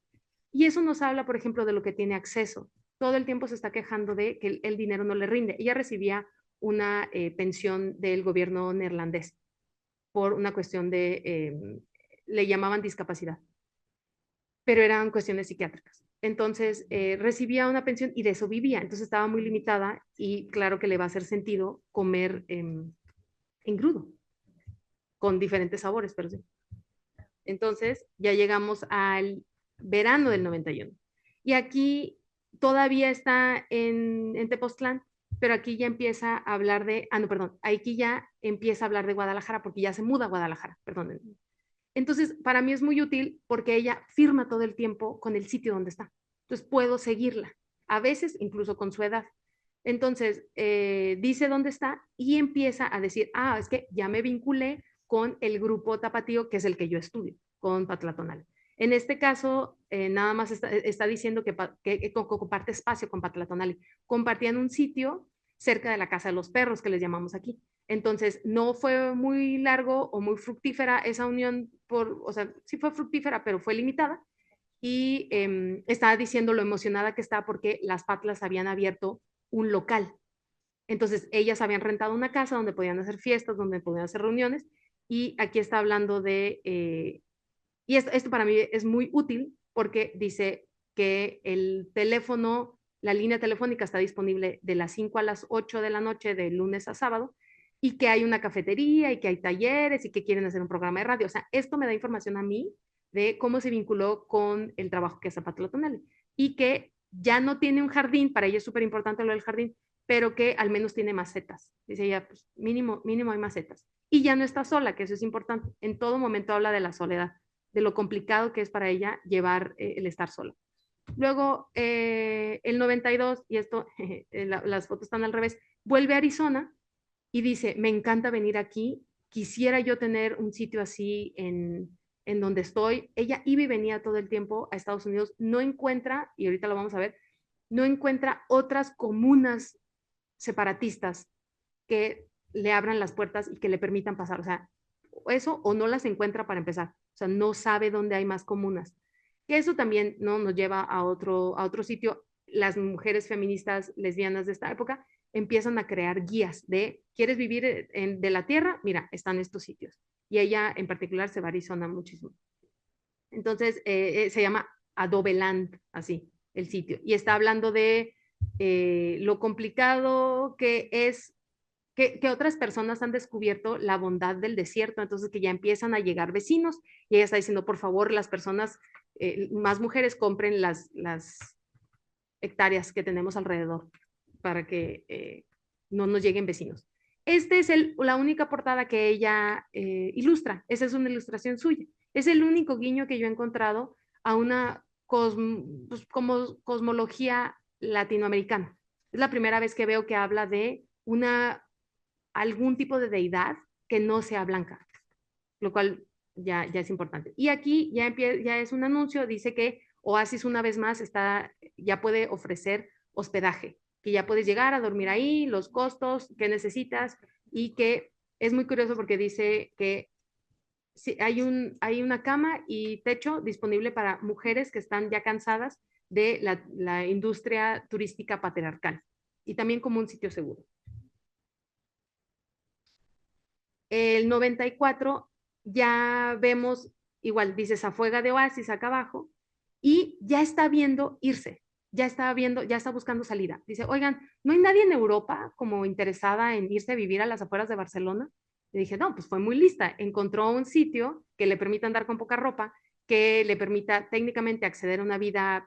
Y eso nos habla, por ejemplo, de lo que tiene acceso. Todo el tiempo se está quejando de que el dinero no le rinde. Ella recibía una pensión del gobierno neerlandés por una cuestión le llamaban discapacidad, pero eran cuestiones psiquiátricas. Entonces recibía una pensión y de eso vivía, entonces estaba muy limitada y claro que le va a hacer sentido comer engrudo, con diferentes sabores, pero sí. Entonces ya llegamos al verano del 91. Y aquí todavía está en Tepoztlán, pero aquí ya empieza a hablar de, no, perdón, aquí ya empieza a hablar de Guadalajara porque ya se muda a Guadalajara, perdón. Entonces, para mí es muy útil porque ella firma todo el tiempo con el sitio donde está. Entonces, puedo seguirla, a veces incluso con su edad. Entonces, dice dónde está y empieza a decir, es que ya me vinculé con el grupo tapatío, que es el que yo estudio, con Patlatonal. En este caso, nada más está diciendo que comparte espacio con Patlatonal. Compartían un sitio cerca de la Casa de los Perros, que les llamamos aquí. Entonces, no fue muy largo o muy fructífera esa unión, o sea, sí fue fructífera, pero fue limitada. Y estaba diciendo lo emocionada que está porque las Patlas habían abierto un local. Entonces, ellas habían rentado una casa donde podían hacer fiestas, donde podían hacer reuniones. Y aquí está hablando y esto para mí es muy útil porque dice que el teléfono, la línea telefónica está disponible de las 5 a las 8 de la noche, de lunes a sábado, y que hay una cafetería y que hay talleres y que quieren hacer un programa de radio. O sea, esto me da información a mí de cómo se vinculó con el trabajo que hace Patlatonale y que ya no tiene un jardín, para ella es súper importante lo del jardín, pero que al menos tiene macetas. Dice ella, pues mínimo hay macetas. Y ya no está sola, que eso es importante. En todo momento habla de la soledad, de lo complicado que es para ella llevar el estar sola. Luego, el 92, y esto, las fotos están al revés, vuelve a Arizona y dice, me encanta venir aquí, quisiera yo tener un sitio así en donde estoy. Ella iba y venía todo el tiempo a Estados Unidos, no encuentra, y ahorita lo vamos a ver, no encuentra otras comunas separatistas que le abran las puertas y que le permitan pasar. O sea, eso o no las encuentra para empezar. O sea, no sabe dónde hay más comunas. Y eso también, ¿no?, nos lleva a otro sitio. Las mujeres feministas lesbianas de esta época empiezan a crear guías de, ¿quieres vivir de la tierra? Mira, están estos sitios. Y ella en particular se va a Arizona muchísimo. Entonces, se llama Adobe Land, así, el sitio. Y está hablando de lo complicado que es que otras personas han descubierto la bondad del desierto, entonces que ya empiezan a llegar vecinos, y ella está diciendo, por favor, las personas, más mujeres compren las hectáreas que tenemos alrededor para que no nos lleguen vecinos. Esta es la única portada que ella ilustra, esa es una ilustración suya. Es el único guiño que yo he encontrado a una pues, como cosmología latinoamericana. Es la primera vez que veo que habla de algún tipo de deidad que no sea blanca, lo cual ya es importante. Y aquí ya es un anuncio, dice que Oasis una vez más ya puede ofrecer hospedaje, que ya puedes llegar a dormir ahí, los costos que necesitas, y que es muy curioso porque dice que sí, hay una cama y techo disponible para mujeres que están ya cansadas de la industria turística patriarcal, y también como un sitio seguro. El 94 ya vemos, igual dice Zafuega de Oasis acá abajo, y ya está viendo irse, ya está buscando salida. Dice, oigan, ¿no hay nadie en Europa como interesada en irse a vivir a las afueras de Barcelona? Y dije, no, pues fue muy lista. Encontró un sitio que le permita andar con poca ropa, que le permita técnicamente acceder a una vida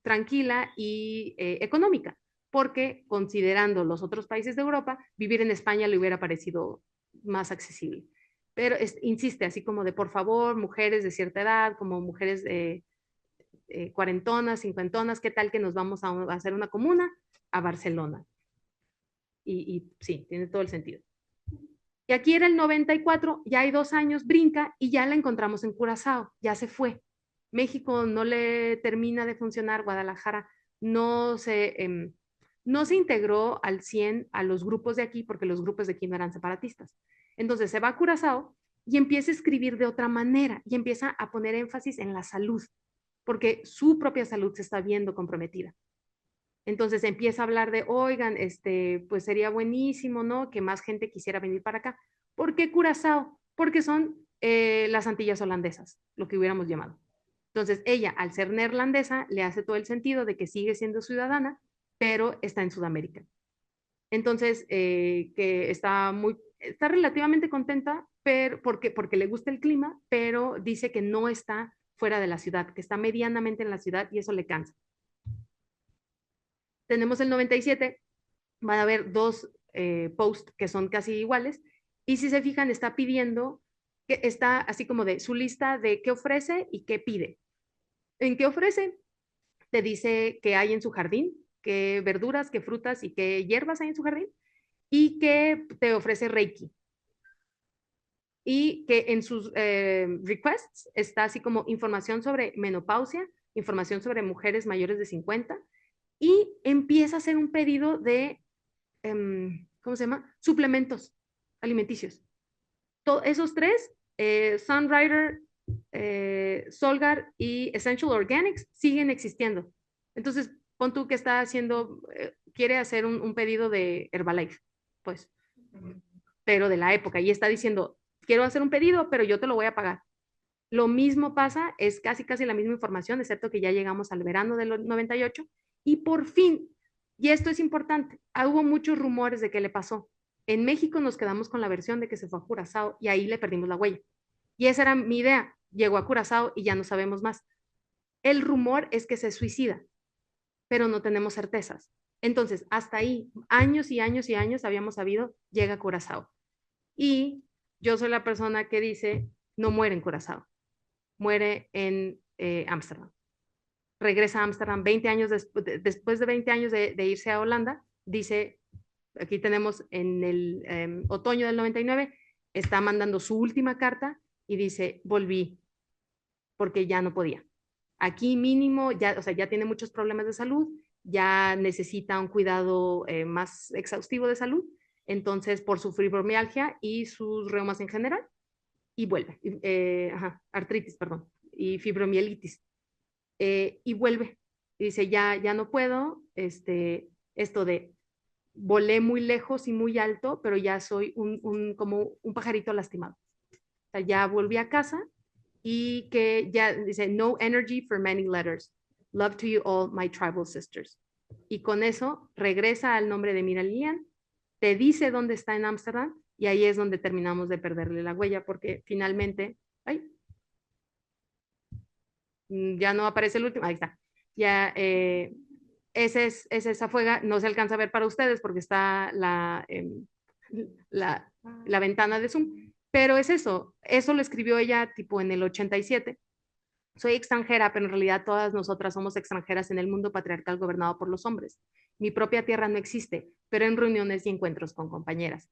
tranquila y económica, porque considerando los otros países de Europa, vivir en España le hubiera parecido más accesible. Pero insiste, así como de, por favor, mujeres de cierta edad, como mujeres cuarentonas, cincuentonas, ¿qué tal que nos vamos a hacer una comuna a Barcelona? Y sí, tiene todo el sentido. Y aquí era el 94, ya hay 2 años, brinca y ya la encontramos en Curazao, ya se fue. México no le termina de funcionar, Guadalajara no se integró al 100 a los grupos de aquí, porque los grupos de aquí no eran separatistas. Entonces se va a Curazao y empieza a escribir de otra manera y empieza a poner énfasis en la salud, porque su propia salud se está viendo comprometida. Entonces empieza a hablar de, oigan, pues sería buenísimo, ¿no?, que más gente quisiera venir para acá. ¿Por qué Curazao? Porque son las Antillas holandesas, lo que hubiéramos llamado. Entonces ella, al ser neerlandesa, le hace todo el sentido de que sigue siendo ciudadana, pero está en Sudamérica. Entonces, que está relativamente contenta porque le gusta el clima, pero dice que no está fuera de la ciudad, que está medianamente en la ciudad, y eso le cansa. Tenemos el 97, van a haber 2 posts que son casi iguales, y si se fijan, está pidiendo, que está así como de su lista de qué ofrece y qué pide. ¿En qué ofrece? Te dice qué hay en su jardín, qué verduras, qué frutas y qué hierbas hay en su jardín, y que te ofrece Reiki. Y que en sus requests está así como información sobre menopausia, información sobre mujeres mayores de 50, y empieza a hacer un pedido de, ¿cómo se llama?, suplementos alimenticios. Esos 3, Sunrider, Solgar y Essential Organics, siguen existiendo. Entonces, pon tú que está haciendo, quiere hacer un pedido de Herbalife, pues, pero de la época, y está diciendo, quiero hacer un pedido, pero yo te lo voy a pagar. Lo mismo pasa, es casi la misma información, excepto que ya llegamos al verano del 98, y por fin, y esto es importante, hubo muchos rumores de qué le pasó. En México nos quedamos con la versión de que se fue a Curazao y ahí le perdimos la huella. Y esa era mi idea, llegó a Curazao y ya no sabemos más. El rumor es que se suicida, pero no tenemos certezas. Entonces, hasta ahí, años y años y años habíamos sabido, llega a Curazao. Y yo soy la persona que dice, no muere en Curazao, muere en Ámsterdam. Regresa a Ámsterdam 20 años después de 20 años de irse a Holanda, dice, aquí tenemos en el otoño del 99, está mandando su última carta y dice, volví porque ya no podía. Aquí mínimo, ya, o sea, ya tiene muchos problemas de salud, ya necesita un cuidado más exhaustivo de salud, entonces por su fibromialgia y sus reumas en general, y vuelve. Artritis, perdón, y fibromielitis. Y vuelve. Y dice, ya no puedo, esto de volé muy lejos y muy alto, pero ya soy como un pajarito lastimado. O sea, ya volví a casa y que ya dice, no energy for many letters. Love to you all, my tribal sisters. Y con eso regresa al nombre de Mira Lilian, te dice dónde está en Ámsterdam y ahí es donde terminamos de perderle la huella porque finalmente, ya no aparece el último, ahí está. Ya, esa fuega, no se alcanza a ver para ustedes porque está la ventana de Zoom, pero es eso lo escribió ella tipo en el 87. Soy extranjera, pero en realidad todas nosotras somos extranjeras en el mundo patriarcal gobernado por los hombres. Mi propia tierra no existe, pero en reuniones y encuentros con compañeras.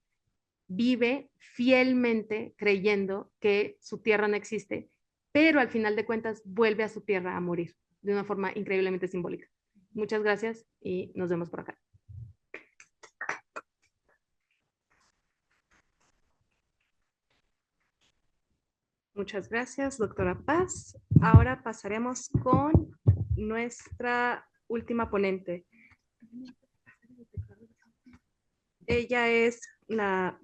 Vive fielmente creyendo que su tierra no existe, pero al final de cuentas vuelve a su tierra a morir de una forma increíblemente simbólica. Muchas gracias y nos vemos por acá. Muchas gracias, doctora Paz. Ahora pasaremos con nuestra última ponente. Ella es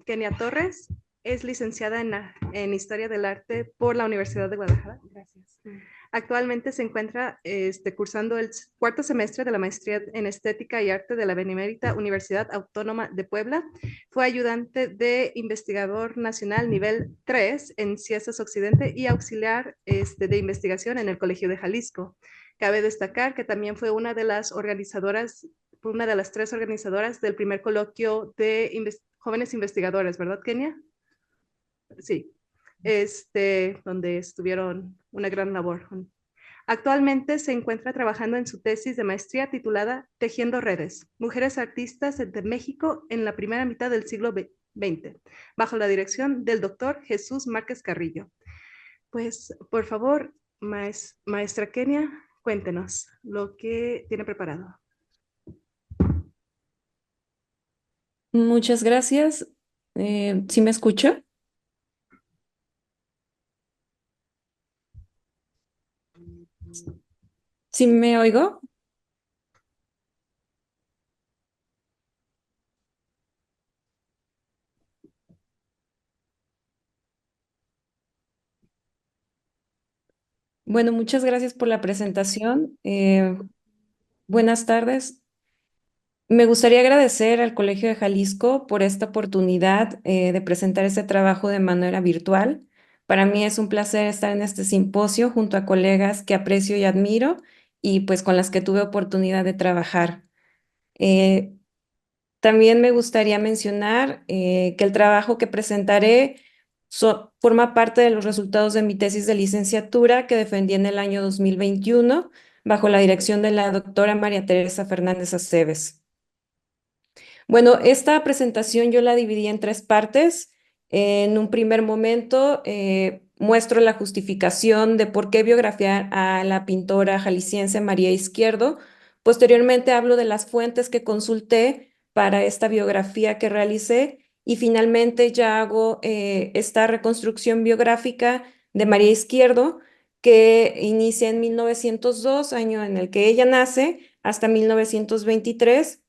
Kenia Torres, es licenciada en Historia del Arte por la Universidad de Guadalajara. Gracias. Actualmente se encuentra cursando el cuarto semestre de la maestría en Estética y Arte de la Benemérita Universidad Autónoma de Puebla. Fue ayudante de investigador nacional nivel 3 en Ciencias Occidente y auxiliar de investigación en el Colegio de Jalisco. Cabe destacar que también fue una de las tres organizadoras del primer coloquio de jóvenes investigadores, ¿verdad, Kenia? Sí, donde estuvieron una gran labor. Actualmente se encuentra trabajando en su tesis de maestría titulada Tejiendo Redes, Mujeres Artistas de México en la primera mitad del siglo XX, bajo la dirección del doctor Jesús Márquez Carrillo. Pues, por favor, maestra Kenia, cuéntenos lo que tiene preparado. Muchas gracias. ¿Sí me escucha? ¿Sí me oigo? Bueno, muchas gracias por la presentación. Buenas tardes. Me gustaría agradecer al Colegio de Jalisco por esta oportunidad de presentar este trabajo de manera virtual. Para mí es un placer estar en este simposio junto a colegas que aprecio y admiro y pues con las que tuve oportunidad de trabajar. Eh, También me gustaría mencionar que el trabajo que presentaré forma parte de los resultados de mi tesis de licenciatura que defendí en el año 2021 bajo la dirección de la doctora María Teresa Fernández Aceves. Bueno, esta presentación yo la dividí en tres partes. En un primer momento muestro la justificación de por qué biografiar a la pintora jalisciense María Izquierdo. Posteriormente hablo de las fuentes que consulté para esta biografía que realicé y finalmente ya hago esta reconstrucción biográfica de María Izquierdo que inicia en 1902, año en el que ella nace, hasta 1923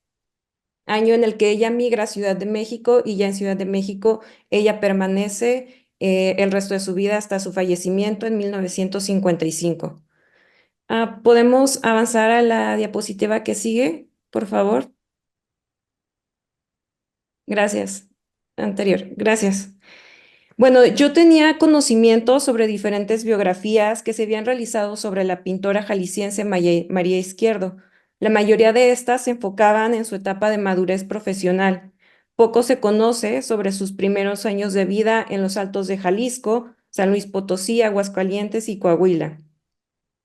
año en el que ella migra a Ciudad de México y ya en Ciudad de México ella permanece el resto de su vida hasta su fallecimiento en 1955. ¿Podemos avanzar a la diapositiva que sigue, por favor? Gracias. Anterior, gracias. Bueno, yo tenía conocimiento sobre diferentes biografías que se habían realizado sobre la pintora jalisciense María Izquierdo. La mayoría de estas se enfocaban en su etapa de madurez profesional. Poco se conoce sobre sus primeros años de vida en los Altos de Jalisco, San Luis Potosí, Aguascalientes y Coahuila.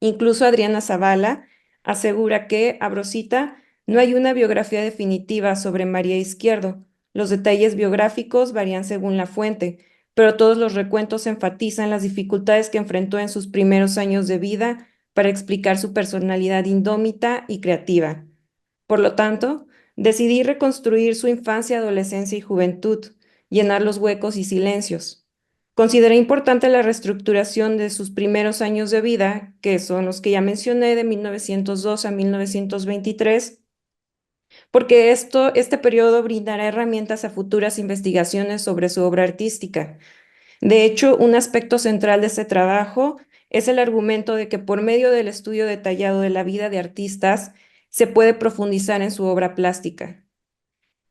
Incluso Adriana Zavala asegura que, abro cita, no hay una biografía definitiva sobre María Izquierdo. Los detalles biográficos varían según la fuente, pero todos los recuentos enfatizan las dificultades que enfrentó en sus primeros años de vida para explicar su personalidad indómita y creativa. Por lo tanto, decidí reconstruir su infancia, adolescencia y juventud, llenar los huecos y silencios. Consideré importante la reestructuración de sus primeros años de vida, que son los que ya mencioné, de 1902 a 1923, porque este periodo brindará herramientas a futuras investigaciones sobre su obra artística. De hecho, un aspecto central de este trabajo es el argumento de que por medio del estudio detallado de la vida de artistas se puede profundizar en su obra plástica.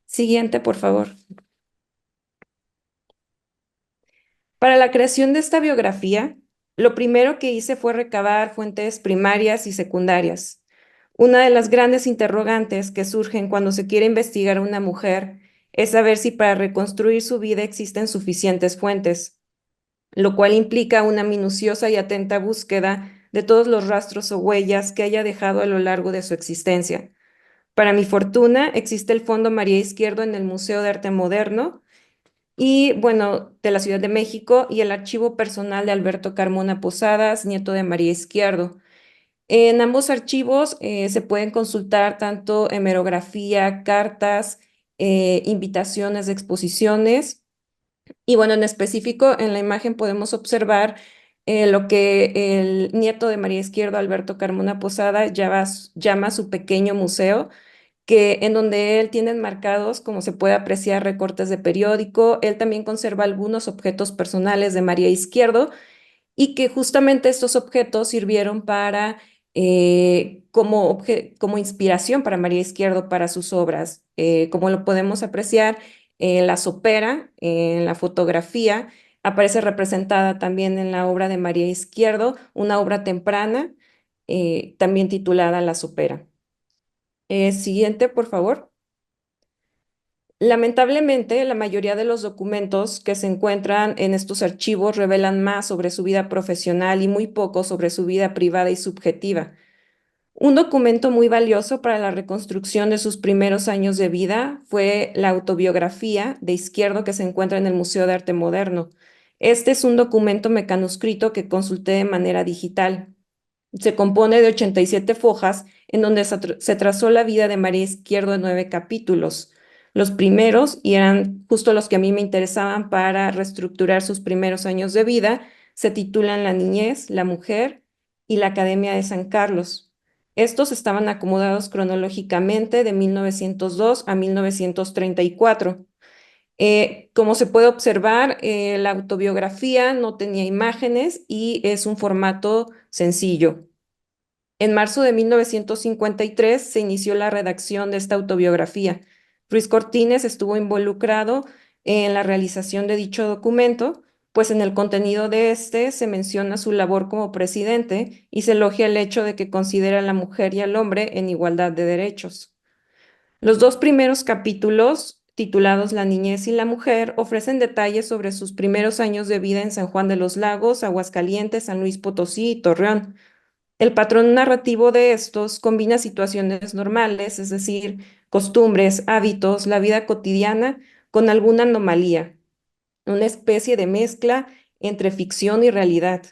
Siguiente, por favor. Para la creación de esta biografía, lo primero que hice fue recabar fuentes primarias y secundarias. Una de las grandes interrogantes que surgen cuando se quiere investigar a una mujer es saber si para reconstruir su vida existen suficientes fuentes, lo cual implica una minuciosa y atenta búsqueda de todos los rastros o huellas que haya dejado a lo largo de su existencia. Para mi fortuna, existe el Fondo María Izquierdo en el Museo de Arte Moderno y, bueno, de la Ciudad de México, y el archivo personal de Alberto Carmona Posadas, nieto de María Izquierdo. En ambos archivos se pueden consultar tanto hemerografía, cartas, invitaciones de exposiciones. Y bueno, en específico, en la imagen podemos observar lo que el nieto de María Izquierdo, Alberto Carmona Posada, llama su pequeño museo, que en donde él tiene enmarcados, como se puede apreciar, recortes de periódico. Él también conserva algunos objetos personales de María Izquierdo y que justamente estos objetos sirvieron para, como inspiración para María Izquierdo para sus obras. Como lo podemos apreciar, la sopera, en la fotografía, aparece representada también en la obra de María Izquierdo, una obra temprana, también titulada La sopera. Siguiente, por favor. Lamentablemente, la mayoría de los documentos que se encuentran en estos archivos revelan más sobre su vida profesional y muy poco sobre su vida privada y subjetiva. Un documento muy valioso para la reconstrucción de sus primeros años de vida fue la autobiografía de Izquierdo, que se encuentra en el Museo de Arte Moderno. Este es un documento mecanuscrito que consulté de manera digital. Se compone de 87 fojas en donde se trazó la vida de María Izquierdo en 9 capítulos. Los primeros, y eran justo los que a mí me interesaban para reestructurar sus primeros años de vida, se titulan La niñez, la mujer y la Academia de San Carlos. Estos estaban acomodados cronológicamente de 1902 a 1934. Como se puede observar, la autobiografía no tenía imágenes y es un formato sencillo. En marzo de 1953 se inició la redacción de esta autobiografía. Ruiz Cortines estuvo involucrado en la realización de dicho documento, pues en el contenido de este se menciona su labor como presidente y se elogia el hecho de que considera a la mujer y al hombre en igualdad de derechos. Los dos primeros capítulos, titulados La niñez y la mujer, ofrecen detalles sobre sus primeros años de vida en San Juan de los Lagos, Aguascalientes, San Luis Potosí y Torreón. El patrón narrativo de estos combina situaciones normales, es decir, costumbres, hábitos, la vida cotidiana, con alguna anomalía, una especie de mezcla entre ficción y realidad.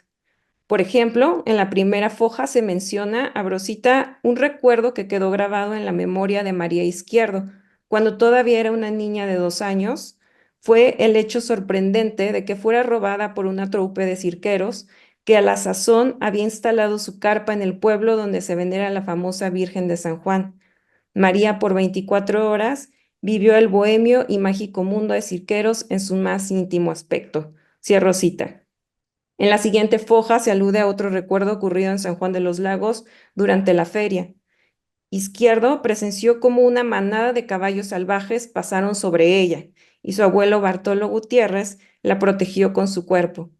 Por ejemplo, en la primera foja se menciona a Brosita un recuerdo que quedó grabado en la memoria de María Izquierdo. Cuando todavía era una niña de 2 años, fue el hecho sorprendente de que fuera robada por una troupe de cirqueros que a la sazón había instalado su carpa en el pueblo donde se venera la famosa Virgen de San Juan. María, por 24 horas, vivió el bohemio y mágico mundo de cirqueros en su más íntimo aspecto. Cierro cita. En la siguiente foja se alude a otro recuerdo ocurrido en San Juan de los Lagos durante la feria. Izquierdo presenció cómo una manada de caballos salvajes pasaron sobre ella y su abuelo Bartolo Gutiérrez la protegió con su cuerpo.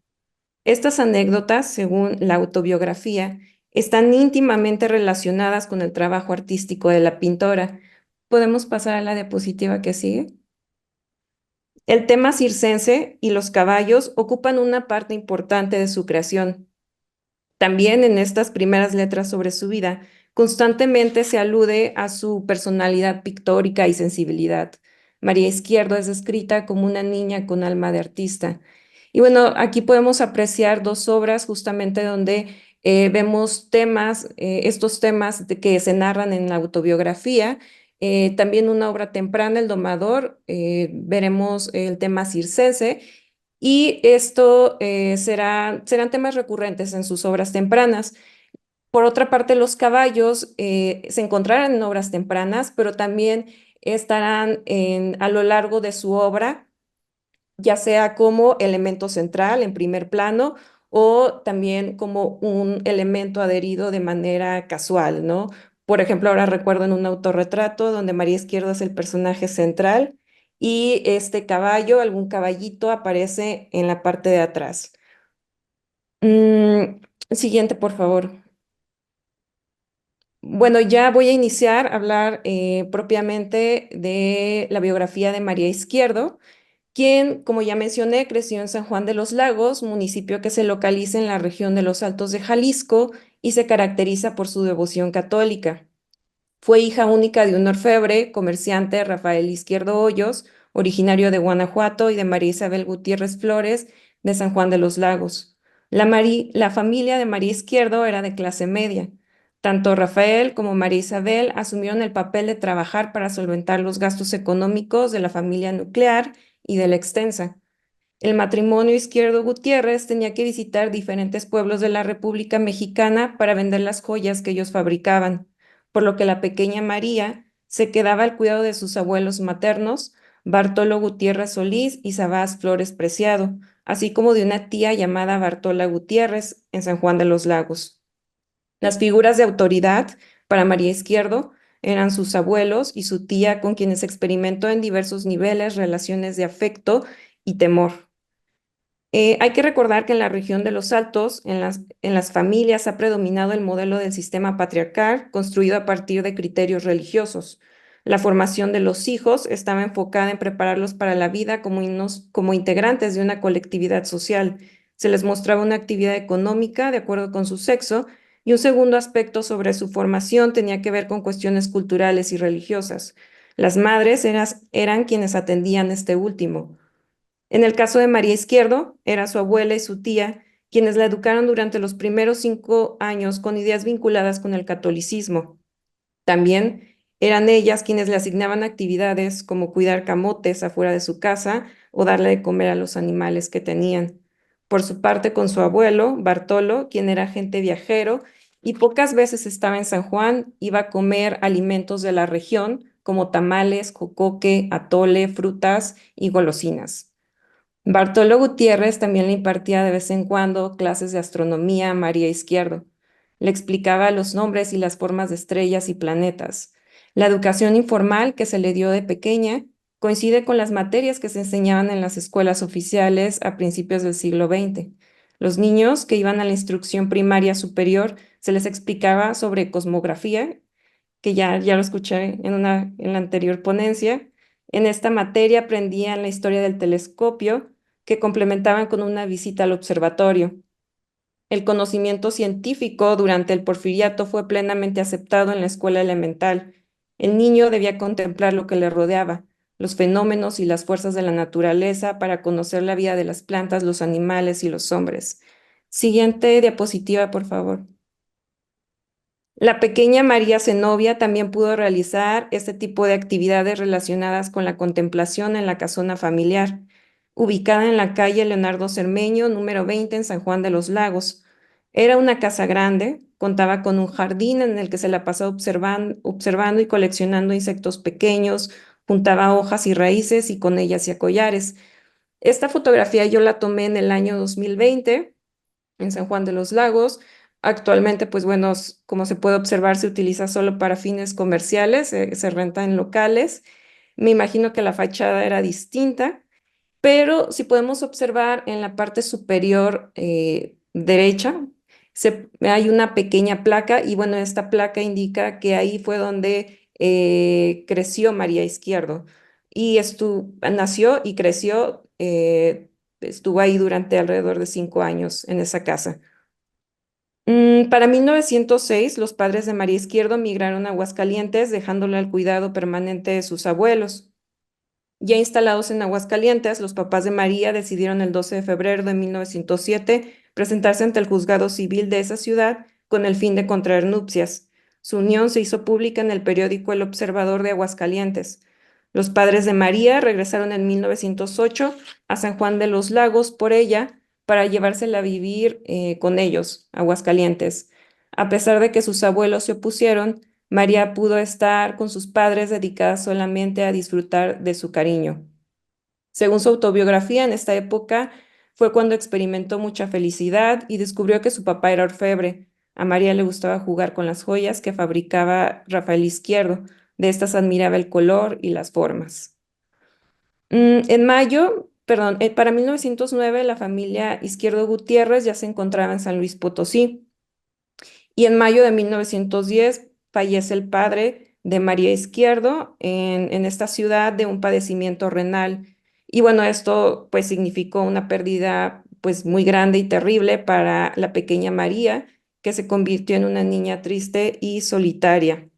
Estas anécdotas, según la autobiografía, están íntimamente relacionadas con el trabajo artístico de la pintora. ¿Podemos pasar a la diapositiva que sigue? El tema circense y los caballos ocupan una parte importante de su creación. También en estas primeras letras sobre su vida, constantemente se alude a su personalidad pictórica y sensibilidad. María Izquierdo es descrita como una niña con alma de artista. Y bueno, aquí podemos apreciar dos obras justamente donde vemos temas, estos temas que se narran en la autobiografía. También una obra temprana, El Domador, veremos el tema circense y esto serán temas recurrentes en sus obras tempranas. Por otra parte, los caballos se encontrarán en obras tempranas, pero también estarán a lo largo de su obra, ya sea como elemento central en primer plano o también como un elemento adherido de manera casual, ¿no? Por ejemplo, ahora recuerdo en un autorretrato donde María Izquierdo es el personaje central y este caballo, algún caballito, aparece en la parte de atrás. Siguiente, por favor. Bueno, ya voy a iniciar a hablar propiamente de la biografía de María Izquierdo, quien, como ya mencioné, creció en San Juan de los Lagos, municipio que se localiza en la región de los Altos de Jalisco y se caracteriza por su devoción católica. Fue hija única de un orfebre, comerciante, Rafael Izquierdo Hoyos, originario de Guanajuato, y de María Isabel Gutiérrez Flores, de San Juan de los Lagos. La familia de María Izquierdo era de clase media. Tanto Rafael como María Isabel asumieron el papel de trabajar para solventar los gastos económicos de la familia nuclear y de la extensa. El matrimonio Izquierdo Gutiérrez tenía que visitar diferentes pueblos de la República Mexicana para vender las joyas que ellos fabricaban, por lo que la pequeña María se quedaba al cuidado de sus abuelos maternos, Bartolo Gutiérrez Solís y Sabás Flores Preciado, así como de una tía llamada Bartola Gutiérrez en San Juan de los Lagos. Las figuras de autoridad para María Izquierdo eran sus abuelos y su tía, con quienes experimentó en diversos niveles relaciones de afecto y temor. Hay que recordar que en la región de los Altos, en las familias, ha predominado el modelo del sistema patriarcal construido a partir de criterios religiosos. La formación de los hijos estaba enfocada en prepararlos para la vida como integrantes de una colectividad social. Se les mostraba una actividad económica de acuerdo con su sexo, y un segundo aspecto sobre su formación tenía que ver con cuestiones culturales y religiosas. Las madres eran quienes atendían este último. En el caso de María Izquierdo, era su abuela y su tía quienes la educaron durante los primeros 5 años con ideas vinculadas con el catolicismo. También eran ellas quienes le asignaban actividades como cuidar camotes afuera de su casa o darle de comer a los animales que tenían. Por su parte, con su abuelo, Bartolo, quien era agente viajero y pocas veces estaba en San Juan, iba a comer alimentos de la región como tamales, jocoque, atole, frutas y golosinas. Bartolo Gutiérrez también le impartía de vez en cuando clases de astronomía a María Izquierdo. Le explicaba los nombres y las formas de estrellas y planetas. La educación informal que se le dio de pequeña coincide con las materias que se enseñaban en las escuelas oficiales a principios del siglo XX. Los niños que iban a la instrucción primaria superior se les explicaba sobre cosmografía, que ya lo escuché en la anterior ponencia. En esta materia aprendían la historia del telescopio, que complementaban con una visita al observatorio. El conocimiento científico durante el porfiriato fue plenamente aceptado en la escuela elemental. El niño debía contemplar lo que le rodeaba, los fenómenos y las fuerzas de la naturaleza para conocer la vida de las plantas, los animales y los hombres. Siguiente diapositiva, por favor. La pequeña María Zenobia también pudo realizar este tipo de actividades relacionadas con la contemplación en la casona familiar, ubicada en la calle Leonardo Cermeño, número 20, en San Juan de los Lagos. Era una casa grande, contaba con un jardín en el que se la pasaba observando y coleccionando insectos pequeños, juntaba hojas y raíces y con ellas hacía collares. Esta fotografía yo la tomé en el año 2020 en San Juan de los Lagos. Actualmente, pues bueno, como se puede observar, se utiliza solo para fines comerciales, se renta en locales. Me imagino que la fachada era distinta, pero si podemos observar en la parte superior derecha, hay una pequeña placa y bueno, esta placa indica que ahí fue donde creció María Izquierdo y nació y creció, estuvo ahí durante alrededor de 5 años en esa casa. Para 1906, los padres de María Izquierdo migraron a Aguascalientes, dejándola al cuidado permanente de sus abuelos. Ya instalados en Aguascalientes, los papás de María decidieron el 12 de febrero de 1907 presentarse ante el juzgado civil de esa ciudad con el fin de contraer nupcias. Su unión se hizo pública en el periódico El Observador de Aguascalientes. Los padres de María regresaron en 1908 a San Juan de los Lagos por ella para llevársela a vivir con ellos, a Aguascalientes. A pesar de que sus abuelos se opusieron, María pudo estar con sus padres dedicada solamente a disfrutar de su cariño. Según su autobiografía, en esta época fue cuando experimentó mucha felicidad y descubrió que su papá era orfebre. A María le gustaba jugar con las joyas que fabricaba Rafael Izquierdo. De estas admiraba el color y las formas. Para 1909 la familia Izquierdo Gutiérrez ya se encontraba en San Luis Potosí. Y en mayo de 1910 fallece el padre de María Izquierdo en esta ciudad de un padecimiento renal. Y bueno, esto pues significó una pérdida pues muy grande y terrible para la pequeña María, que se convirtió en una niña triste y solitaria.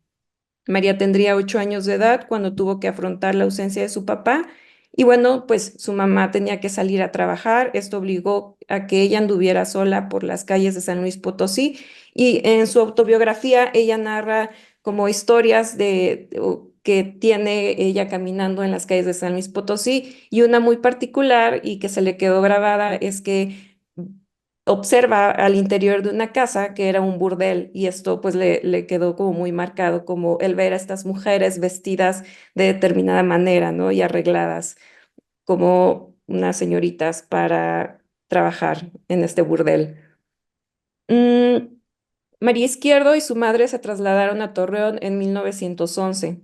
María tendría 8 años de edad cuando tuvo que afrontar la ausencia de su papá y bueno, pues su mamá tenía que salir a trabajar. Esto obligó a que ella anduviera sola por las calles de San Luis Potosí y en su autobiografía ella narra como historias que tiene ella caminando en las calles de San Luis Potosí y una muy particular y que se le quedó grabada es que observa al interior de una casa que era un burdel y esto pues le quedó como muy marcado, como el ver a estas mujeres vestidas de determinada manera, ¿no? Y arregladas como unas señoritas para trabajar en este burdel. Mm, María Izquierdo y su madre se trasladaron a Torreón en 1911.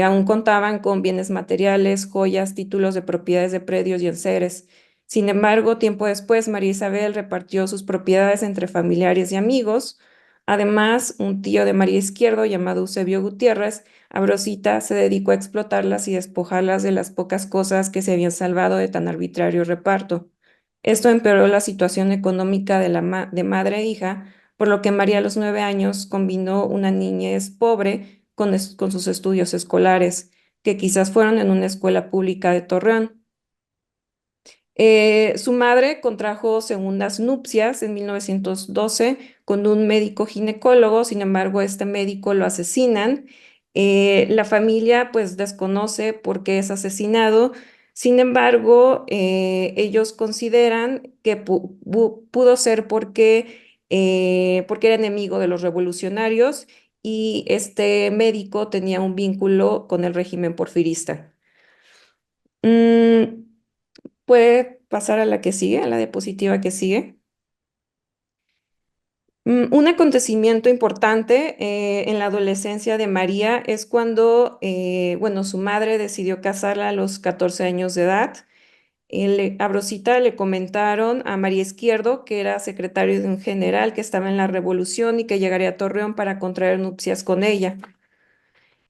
Aún contaban con bienes materiales, joyas, títulos de propiedades de predios y enseres. Sin embargo, tiempo después, María Isabel repartió sus propiedades entre familiares y amigos. Además, un tío de María Izquierdo, llamado Eusebio Gutiérrez, Abrosita, se dedicó a explotarlas y despojarlas de las pocas cosas que se habían salvado de tan arbitrario reparto. Esto empeoró la situación económica de madre e hija, por lo que María a los 9 años combinó una niñez pobre con sus estudios escolares, que quizás fueron en una escuela pública de Torreón. Su madre contrajo segundas nupcias en 1912 con un médico ginecólogo, sin embargo, este médico lo asesinan. La familia pues desconoce por qué es asesinado, sin embargo, ellos consideran que pudo ser porque era enemigo de los revolucionarios y este médico tenía un vínculo con el régimen porfirista. Mm, Puede pasar a la que sigue, a la diapositiva que sigue. Un acontecimiento importante en la adolescencia de María es cuando, bueno, su madre decidió casarla a los 14 años de edad. A Brosita le comentaron a María Izquierdo, que era secretario de un general que estaba en la revolución y que llegaría a Torreón para contraer nupcias con ella.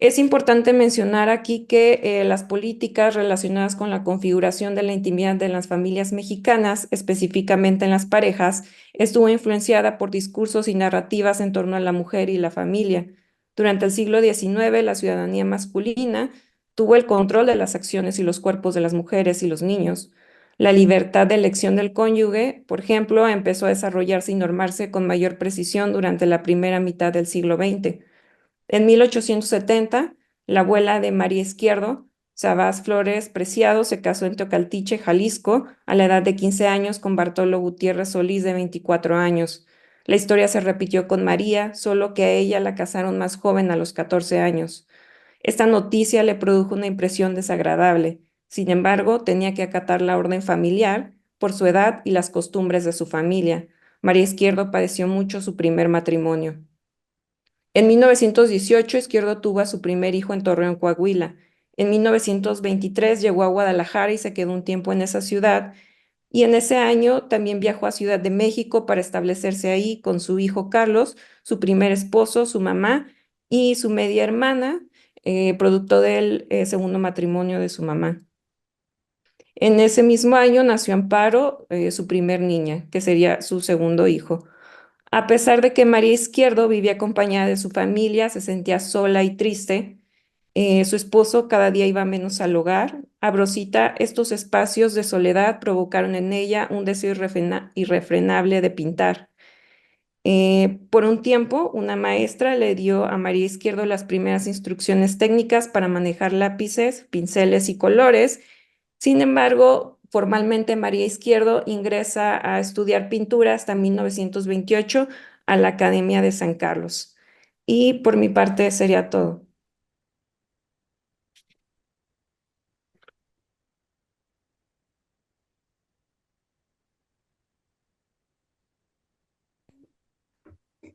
Es importante mencionar aquí que las políticas relacionadas con la configuración de la intimidad de las familias mexicanas, específicamente en las parejas, estuvo influenciada por discursos y narrativas en torno a la mujer y la familia. Durante el siglo XIX, la ciudadanía masculina tuvo el control de las acciones y los cuerpos de las mujeres y los niños. La libertad de elección del cónyuge, por ejemplo, empezó a desarrollarse y normarse con mayor precisión durante la primera mitad del siglo XX. En 1870, la abuela de María Izquierdo, Sabás Flores Preciado, se casó en Teocaltiche, Jalisco, a la edad de 15 años con Bartolo Gutiérrez Solís, de 24 años. La historia se repitió con María, solo que a ella la casaron más joven, a los 14 años. Esta noticia le produjo una impresión desagradable. Sin embargo, tenía que acatar la orden familiar por su edad y las costumbres de su familia. María Izquierdo padeció mucho su primer matrimonio. En 1918, Izquierdo tuvo a su primer hijo en Torreón, Coahuila. En 1923 llegó a Guadalajara y se quedó un tiempo en esa ciudad. Y en ese año también viajó a Ciudad de México para establecerse ahí con su hijo Carlos, su primer esposo, su mamá y su media hermana, producto del segundo matrimonio de su mamá. En ese mismo año nació Amparo, su primer niña, que sería su segundo hijo. A pesar de que María Izquierdo vivía acompañada de su familia, se sentía sola y triste. Su esposo cada día iba menos al hogar. A Brosita, estos espacios de soledad provocaron en ella un deseo irrefrenable de pintar. Por un tiempo, una maestra le dio a María Izquierdo las primeras instrucciones técnicas para manejar lápices, pinceles y colores. Sin embargo, formalmente María Izquierdo ingresa a estudiar pintura hasta 1928 a la Academia de San Carlos. Y por mi parte sería todo.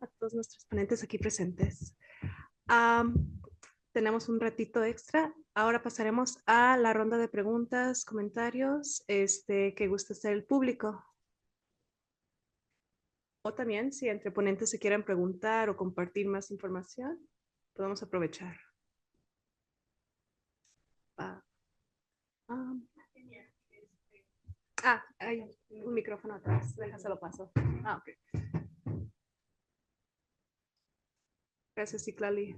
A todos nuestros ponentes aquí presentes. Tenemos un ratito extra. Ahora pasaremos a la ronda de preguntas, comentarios, que gusta hacer el público. O también, si entre ponentes se quieran preguntar o compartir más información, podemos aprovechar. Hay un micrófono atrás. Déjaselo paso. Ok. Gracias, Citlali.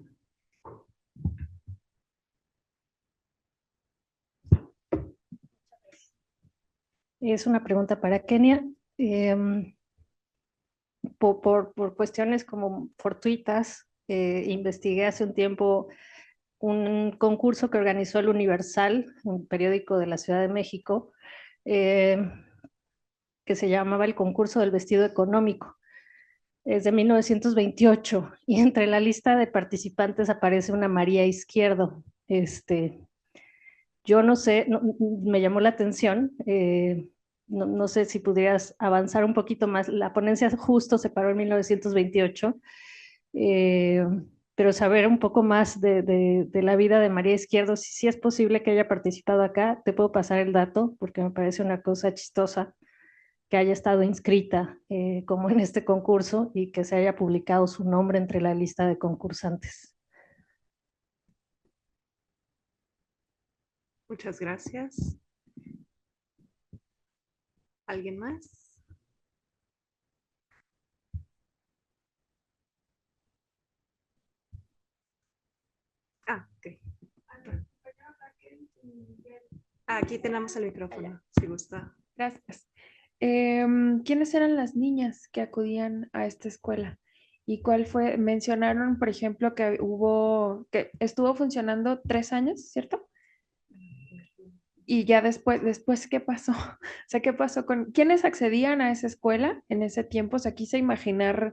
Es una pregunta para Kenia. Por cuestiones como fortuitas, investigué hace un tiempo un concurso que organizó el Universal, un periódico de la Ciudad de México, que se llamaba el concurso del vestido económico. Es de 1928 y entre la lista de participantes aparece una María Izquierdo. Yo no sé, me llamó la atención, no sé si pudieras avanzar un poquito más. La ponencia justo se paró en 1928, pero saber un poco más de la vida de María Izquierdo, si es posible que haya participado acá, te puedo pasar el dato porque me parece una cosa chistosa que haya estado inscrita como en este concurso y que se haya publicado su nombre entre la lista de concursantes. Muchas gracias. ¿Alguien más? Ok. Aquí tenemos el micrófono, si gusta. Gracias. ¿Quiénes eran las niñas que acudían a esta escuela? ¿Y cuál fue? Mencionaron, por ejemplo, que estuvo funcionando 3 años, ¿cierto? Y ya después, ¿qué pasó? O sea, ¿qué pasó con quiénes accedían a esa escuela en ese tiempo? O sea, quise imaginarme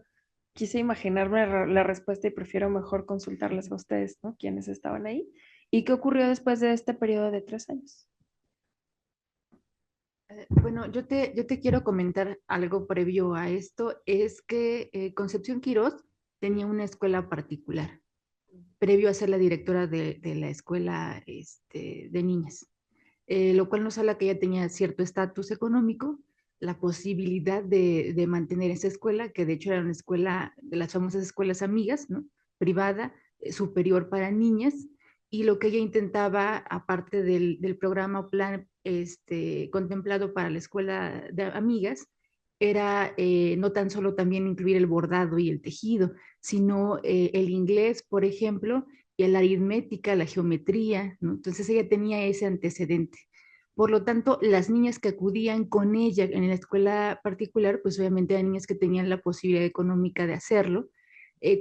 la respuesta y prefiero mejor consultarles a ustedes, ¿no? ¿Quiénes estaban ahí? ¿Y qué ocurrió después de este periodo de 3 años? Bueno, yo te quiero comentar algo previo a esto, es que Concepción Quirós tenía una escuela particular, previo a ser la directora de la escuela de niñas, lo cual nos habla que ella tenía cierto estatus económico, la posibilidad de mantener esa escuela, que de hecho era una escuela de las famosas escuelas amigas, ¿no? Privada, superior para niñas, y lo que ella intentaba, aparte del programa o plan contemplado para la escuela de amigas, era no tan solo también incluir el bordado y el tejido, sino el inglés, por ejemplo, y la aritmética, la geometría, ¿no? Entonces ella tenía ese antecedente. Por lo tanto, las niñas que acudían con ella en la escuela particular, pues obviamente eran niñas que tenían la posibilidad económica de hacerlo,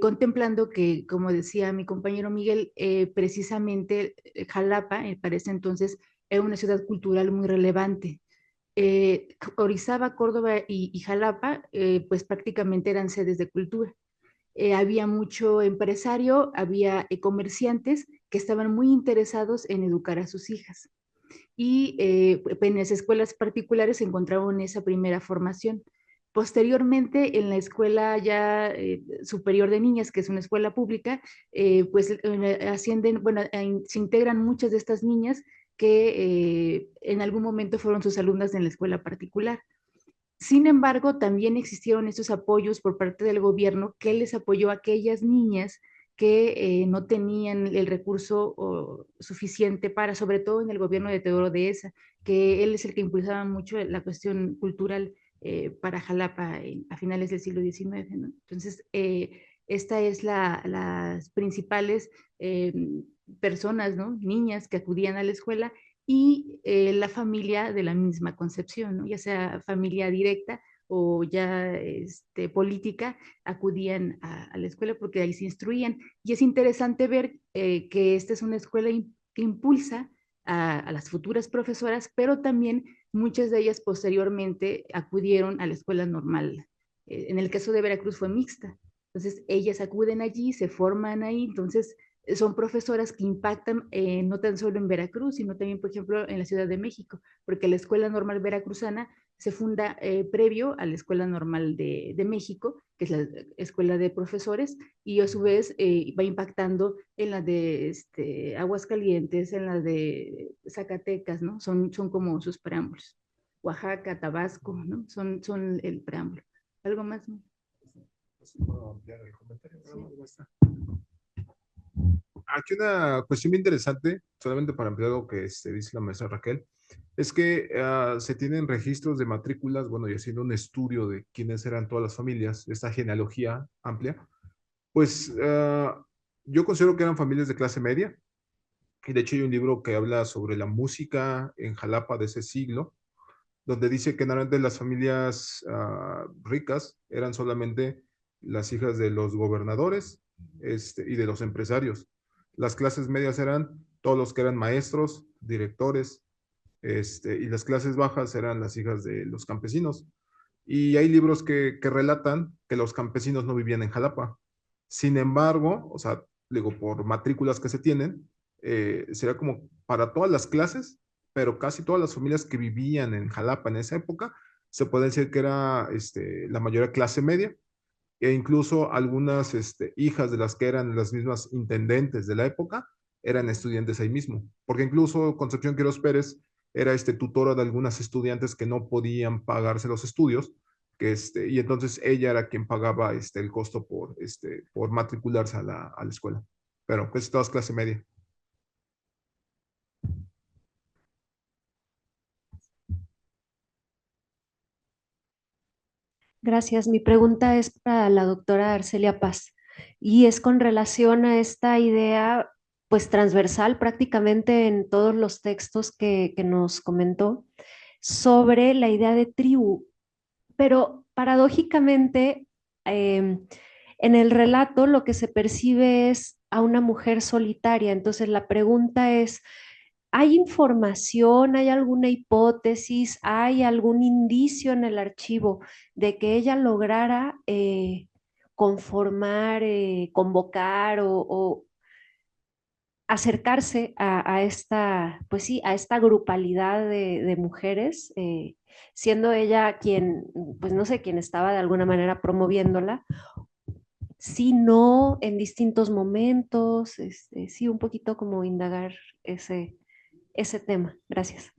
contemplando que, como decía mi compañero Miguel, precisamente Jalapa, para ese entonces, era una ciudad cultural muy relevante. Orizaba, Córdoba y Jalapa, pues prácticamente eran sedes de cultura. Había mucho empresario, había comerciantes que estaban muy interesados en educar a sus hijas. Y en las escuelas particulares se encontraban esa primera formación. Posteriormente, en la escuela ya superior de niñas, que es una escuela pública, pues ascienden, bueno, se integran muchas de estas niñas que en algún momento fueron sus alumnas en la escuela particular. Sin embargo, también existieron estos apoyos por parte del gobierno que les apoyó a aquellas niñas que no tenían el recurso suficiente para, sobre todo en el gobierno de Teodoro Dehesa, que él es el que impulsaba mucho la cuestión cultural para Jalapa a finales del siglo XIX, ¿no? Entonces, esta es las principales personas, ¿no? Niñas que acudían a la escuela y la familia de la misma concepción, ¿no? Ya sea familia directa o ya política, acudían a la escuela porque ahí se instruían. Y es interesante ver que esta es una escuela que impulsa a las futuras profesoras, pero también muchas de ellas posteriormente acudieron a la escuela normal. En el caso de Veracruz fue mixta. Entonces, ellas acuden allí, se forman ahí, entonces son profesoras que impactan no tan solo en Veracruz, sino también, por ejemplo, en la Ciudad de México, porque la Escuela Normal Veracruzana se funda previo a la Escuela Normal de México, que es la escuela de profesores, y a su vez va impactando en la de Aguascalientes, en la de Zacatecas, ¿no? Son como sus preámbulos. Oaxaca, Tabasco, ¿no? Son el preámbulo. ¿Algo más? ¿No? Aquí una cuestión bien interesante, solamente para ampliar lo que dice la maestra Raquel, es que se tienen registros de matrículas, bueno, y haciendo un estudio de quiénes eran todas las familias, esta genealogía amplia, pues yo considero que eran familias de clase media, y de hecho hay un libro que habla sobre la música en Jalapa de ese siglo, donde dice que normalmente las familias ricas eran solamente las hijas de los gobernadores y de los empresarios. Las clases medias eran todos los que eran maestros, directores, y las clases bajas eran las hijas de los campesinos. Y hay libros que relatan que los campesinos no vivían en Jalapa. Sin embargo, o sea, digo, por matrículas que se tienen, sería como para todas las clases, pero casi todas las familias que vivían en Jalapa en esa época, se puede decir que era la mayoría clase media, e incluso algunas hijas de las que eran las mismas intendentes de la época, eran estudiantes ahí mismo, porque incluso Concepción Quirós Pérez era tutora de algunas estudiantes que no podían pagarse los estudios, y entonces ella era quien pagaba el costo por matricularse a la escuela. Pero pues todas clase media. Gracias. Mi pregunta es para la doctora Arcelia Paz y es con relación a esta idea, pues transversal prácticamente en todos los textos que nos comentó, sobre la idea de tribu. Pero paradójicamente, en el relato lo que se percibe es a una mujer solitaria. Entonces la pregunta es, ¿hay información, hay alguna hipótesis, hay algún indicio en el archivo de que ella lograra conformar, convocar o acercarse a esta, pues sí, a esta grupalidad de mujeres, siendo ella quien, pues no sé, quien estaba de alguna manera promoviéndola, sino en distintos momentos, sí, un poquito como indagar ese tema. Gracias.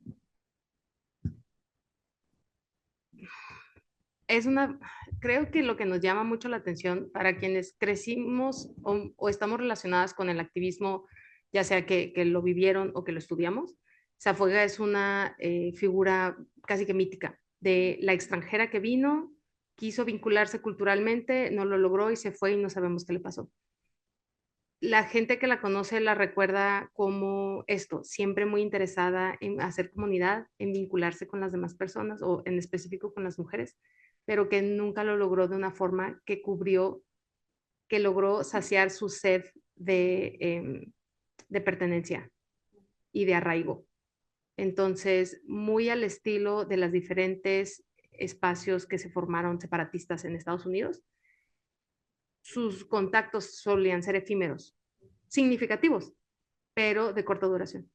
Creo que lo que nos llama mucho la atención para quienes crecimos o estamos relacionadas con el activismo, ya sea que lo vivieron o que lo estudiamos, Safuega es una figura casi que mítica de la extranjera que vino, quiso vincularse culturalmente, no lo logró y se fue y no sabemos qué le pasó. La gente que la conoce la recuerda como esto, siempre muy interesada en hacer comunidad, en vincularse con las demás personas o en específico con las mujeres, pero que nunca lo logró de una forma que logró saciar su sed de pertenencia y de arraigo. Entonces, muy al estilo de los diferentes espacios que se formaron separatistas en Estados Unidos, sus contactos solían ser efímeros, significativos, pero de corta duración.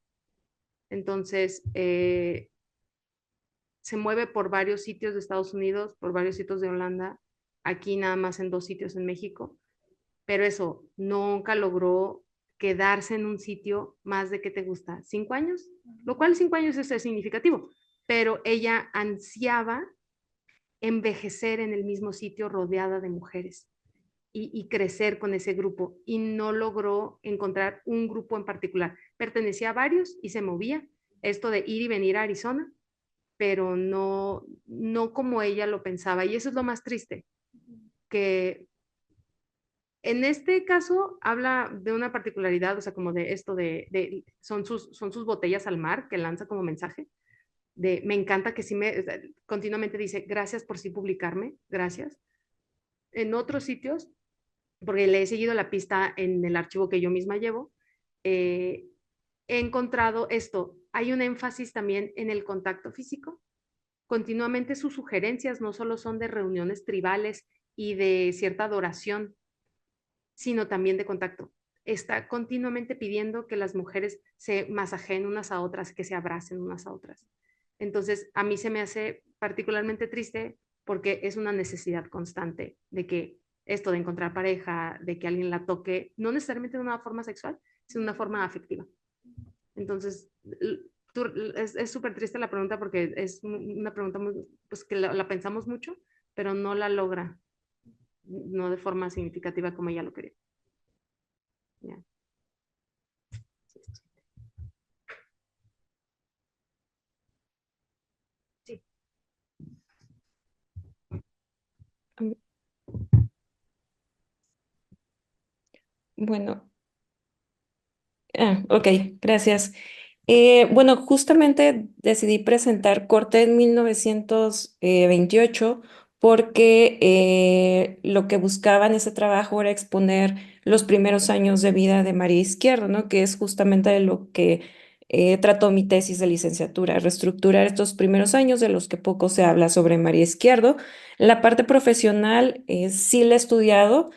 Entonces, se mueve por varios sitios de Estados Unidos, por varios sitios de Holanda, aquí nada más en 2 sitios en México, pero eso, nunca logró quedarse en un sitio más de, ¿qué te gusta? 5 años, lo cual 5 años es significativo, pero ella ansiaba envejecer en el mismo sitio rodeada de mujeres y crecer con ese grupo y no logró encontrar un grupo en particular. Pertenecía a varios y se movía. Esto de ir y venir a Arizona, pero no como ella lo pensaba. Y eso es lo más triste, que en este caso habla de una particularidad, o sea, como de esto son sus botellas al mar que lanza como mensaje, me encanta que sí continuamente dice, gracias por sí publicarme, gracias. En otros sitios, porque le he seguido la pista en el archivo que yo misma llevo, he encontrado esto. Hay un énfasis también en el contacto físico. Continuamente sus sugerencias no solo son de reuniones tribales y de cierta adoración, sino también de contacto. Está continuamente pidiendo que las mujeres se masajeen unas a otras, que se abracen unas a otras. Entonces, a mí se me hace particularmente triste porque es una necesidad constante de que esto de encontrar pareja, de que alguien la toque, no necesariamente de una forma sexual, sino de una forma afectiva. Entonces, es súper triste la pregunta porque es una pregunta muy, pues que la pensamos mucho, pero no la logra, no de forma significativa como ella lo quería. Ya. Sí. Bueno, ok, gracias. Bueno, justamente decidí presentar Corte en 1928 porque lo que buscaba en ese trabajo era exponer los primeros años de vida de María Izquierdo, ¿no? Que es justamente de lo que trató mi tesis de licenciatura, reestructurar estos primeros años de los que poco se habla sobre María Izquierdo. La parte profesional sí la he estudiado.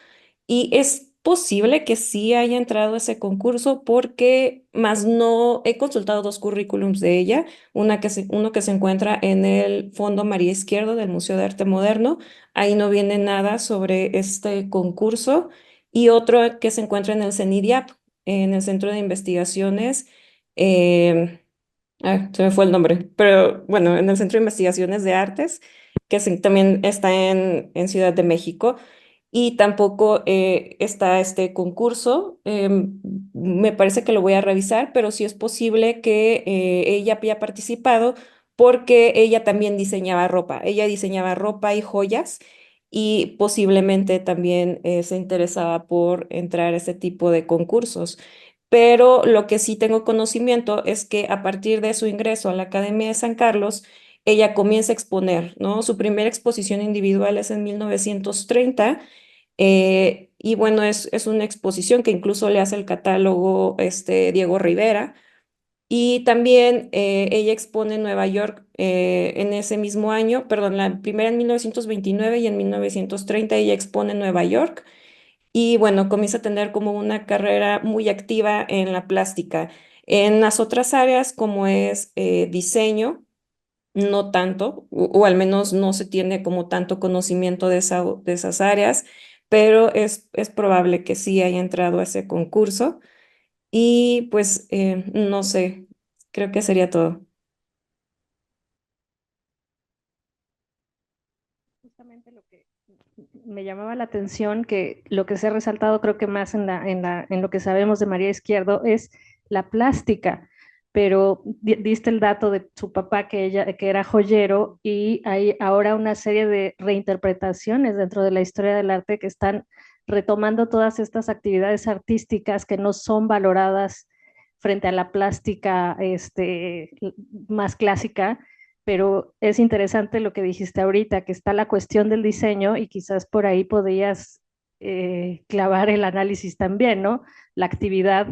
Y es posible que sí haya entrado a ese concurso porque más no he consultado dos currículums de ella, uno que se encuentra en el Fondo María Izquierdo del Museo de Arte Moderno, ahí no viene nada sobre este concurso, y otro que se encuentra en el CENIDIAP, en el Centro de Investigaciones, se me fue el nombre, pero bueno, en el Centro de Investigaciones de Artes, que también está en Ciudad de México. Y tampoco está este concurso. Me parece que lo voy a revisar, pero sí es posible que ella haya participado porque ella también diseñaba ropa. Ella diseñaba ropa y joyas y posiblemente también se interesaba por entrar a este tipo de concursos. Pero lo que sí tengo conocimiento es que a partir de su ingreso a la Academia de San Carlos, ella comienza a exponer, ¿no? Su primera exposición individual es en 1930 y bueno, es una exposición que incluso le hace el catálogo Diego Rivera. Y también ella expone en Nueva York en ese mismo año, perdón, la primera en 1929 y en 1930 ella expone en Nueva York. Y bueno, comienza a tener como una carrera muy activa en la plástica. En las otras áreas, como es diseño, no tanto, o al menos no se tiene como tanto conocimiento de esas áreas, pero es probable que sí haya entrado a ese concurso. Y pues no sé, creo que sería todo. Justamente lo que me llamaba la atención, que lo que se ha resaltado creo que más en lo que sabemos de María Izquierdo es la plástica, pero diste el dato de su papá que era joyero, y hay ahora una serie de reinterpretaciones dentro de la historia del arte que están retomando todas estas actividades artísticas que no son valoradas frente a la plástica más clásica. Pero es interesante lo que dijiste ahorita, que está la cuestión del diseño y quizás por ahí podías clavar el análisis también, ¿no? La actividad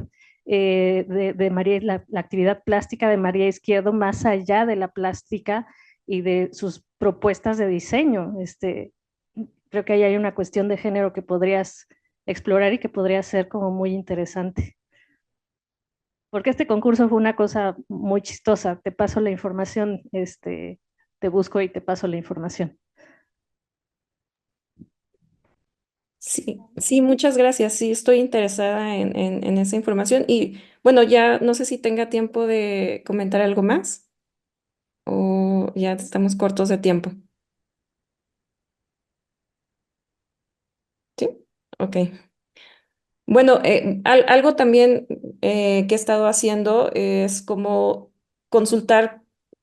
de María, la actividad plástica de María Izquierdo, más allá de la plástica y de sus propuestas de diseño. Creo que ahí hay una cuestión de género que podrías explorar y que podría ser como muy interesante. Porque este concurso fue una cosa muy chistosa. Te paso la información, te busco y te paso la información. Sí, sí, muchas gracias. Sí, estoy interesada en esa información. Y bueno, ya no sé si tenga tiempo de comentar algo más o ya estamos cortos de tiempo. Sí, ok. Bueno, algo también que he estado haciendo es como consultar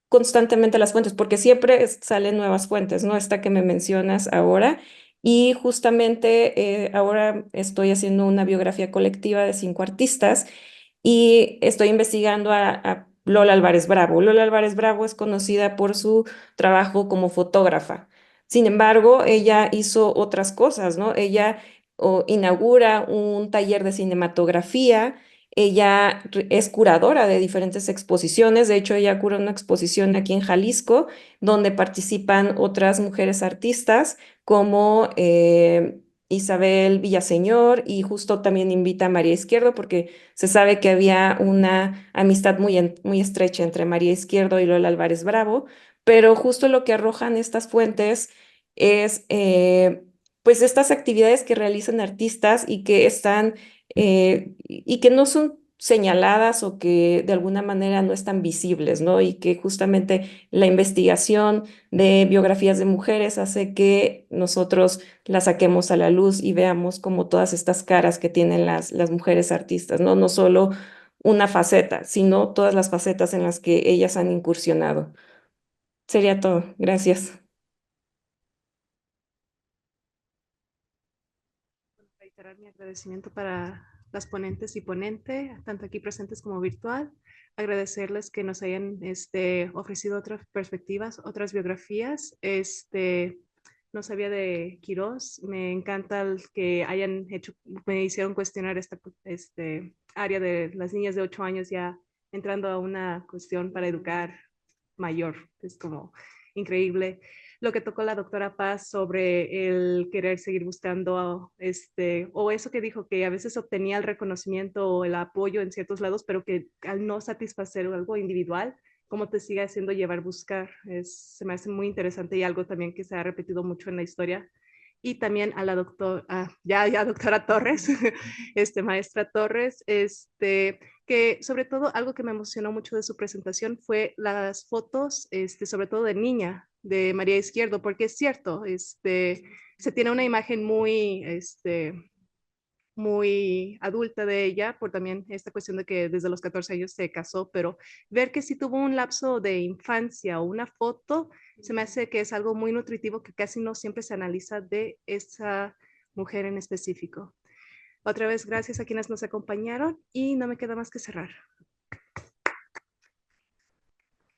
constantemente las fuentes, porque siempre salen nuevas fuentes, ¿no? Esta que me mencionas ahora. Y justamente ahora estoy haciendo una biografía colectiva de 5 artistas y estoy investigando a Lola Álvarez Bravo. Lola Álvarez Bravo es conocida por su trabajo como fotógrafa. Sin embargo, ella hizo otras cosas, ¿no? Ella inaugura un taller de cinematografía. Ella es curadora de diferentes exposiciones. De hecho, ella cura una exposición aquí en Jalisco, donde participan otras mujeres artistas como Isabel Villaseñor, y justo también invita a María Izquierdo porque se sabe que había una amistad muy estrecha entre María Izquierdo y Lola Álvarez Bravo, pero justo lo que arrojan estas fuentes es pues estas actividades que realizan artistas y que están y que no son señaladas o que de alguna manera no están visibles, ¿no? Y que justamente la investigación de biografías de mujeres hace que nosotros las saquemos a la luz y veamos como todas estas caras que tienen las mujeres artistas, ¿no? No solo una faceta, sino todas las facetas en las que ellas han incursionado. Sería todo. Gracias. Reiterar mi agradecimiento para las ponentes y ponente, tanto aquí presentes como virtual. Agradecerles que nos hayan ofrecido otras perspectivas, otras biografías. No sabía de Quirós. Me encanta el que hayan hecho, me hicieron cuestionar esta área de las niñas de 8 años ya entrando a una cuestión para educar mayor. Es como increíble lo que tocó la doctora Paz sobre el querer seguir buscando, o eso que dijo, que a veces obtenía el reconocimiento o el apoyo en ciertos lados, pero que al no satisfacer algo individual, cómo te sigue haciendo llevar buscar. Se me hace muy interesante y algo también que se ha repetido mucho en la historia. Y también a la ya doctora Torres, maestra Torres, que sobre todo algo que me emocionó mucho de su presentación fue las fotos, sobre todo de niña, de María Izquierdo, porque es cierto, se tiene una imagen muy adulta de ella, por también esta cuestión de que desde los 14 años se casó, pero ver que sí tuvo un lapso de infancia o una foto, se me hace que es algo muy nutritivo que casi no siempre se analiza de esa mujer en específico. Otra vez, gracias a quienes nos acompañaron y no me queda más que cerrar.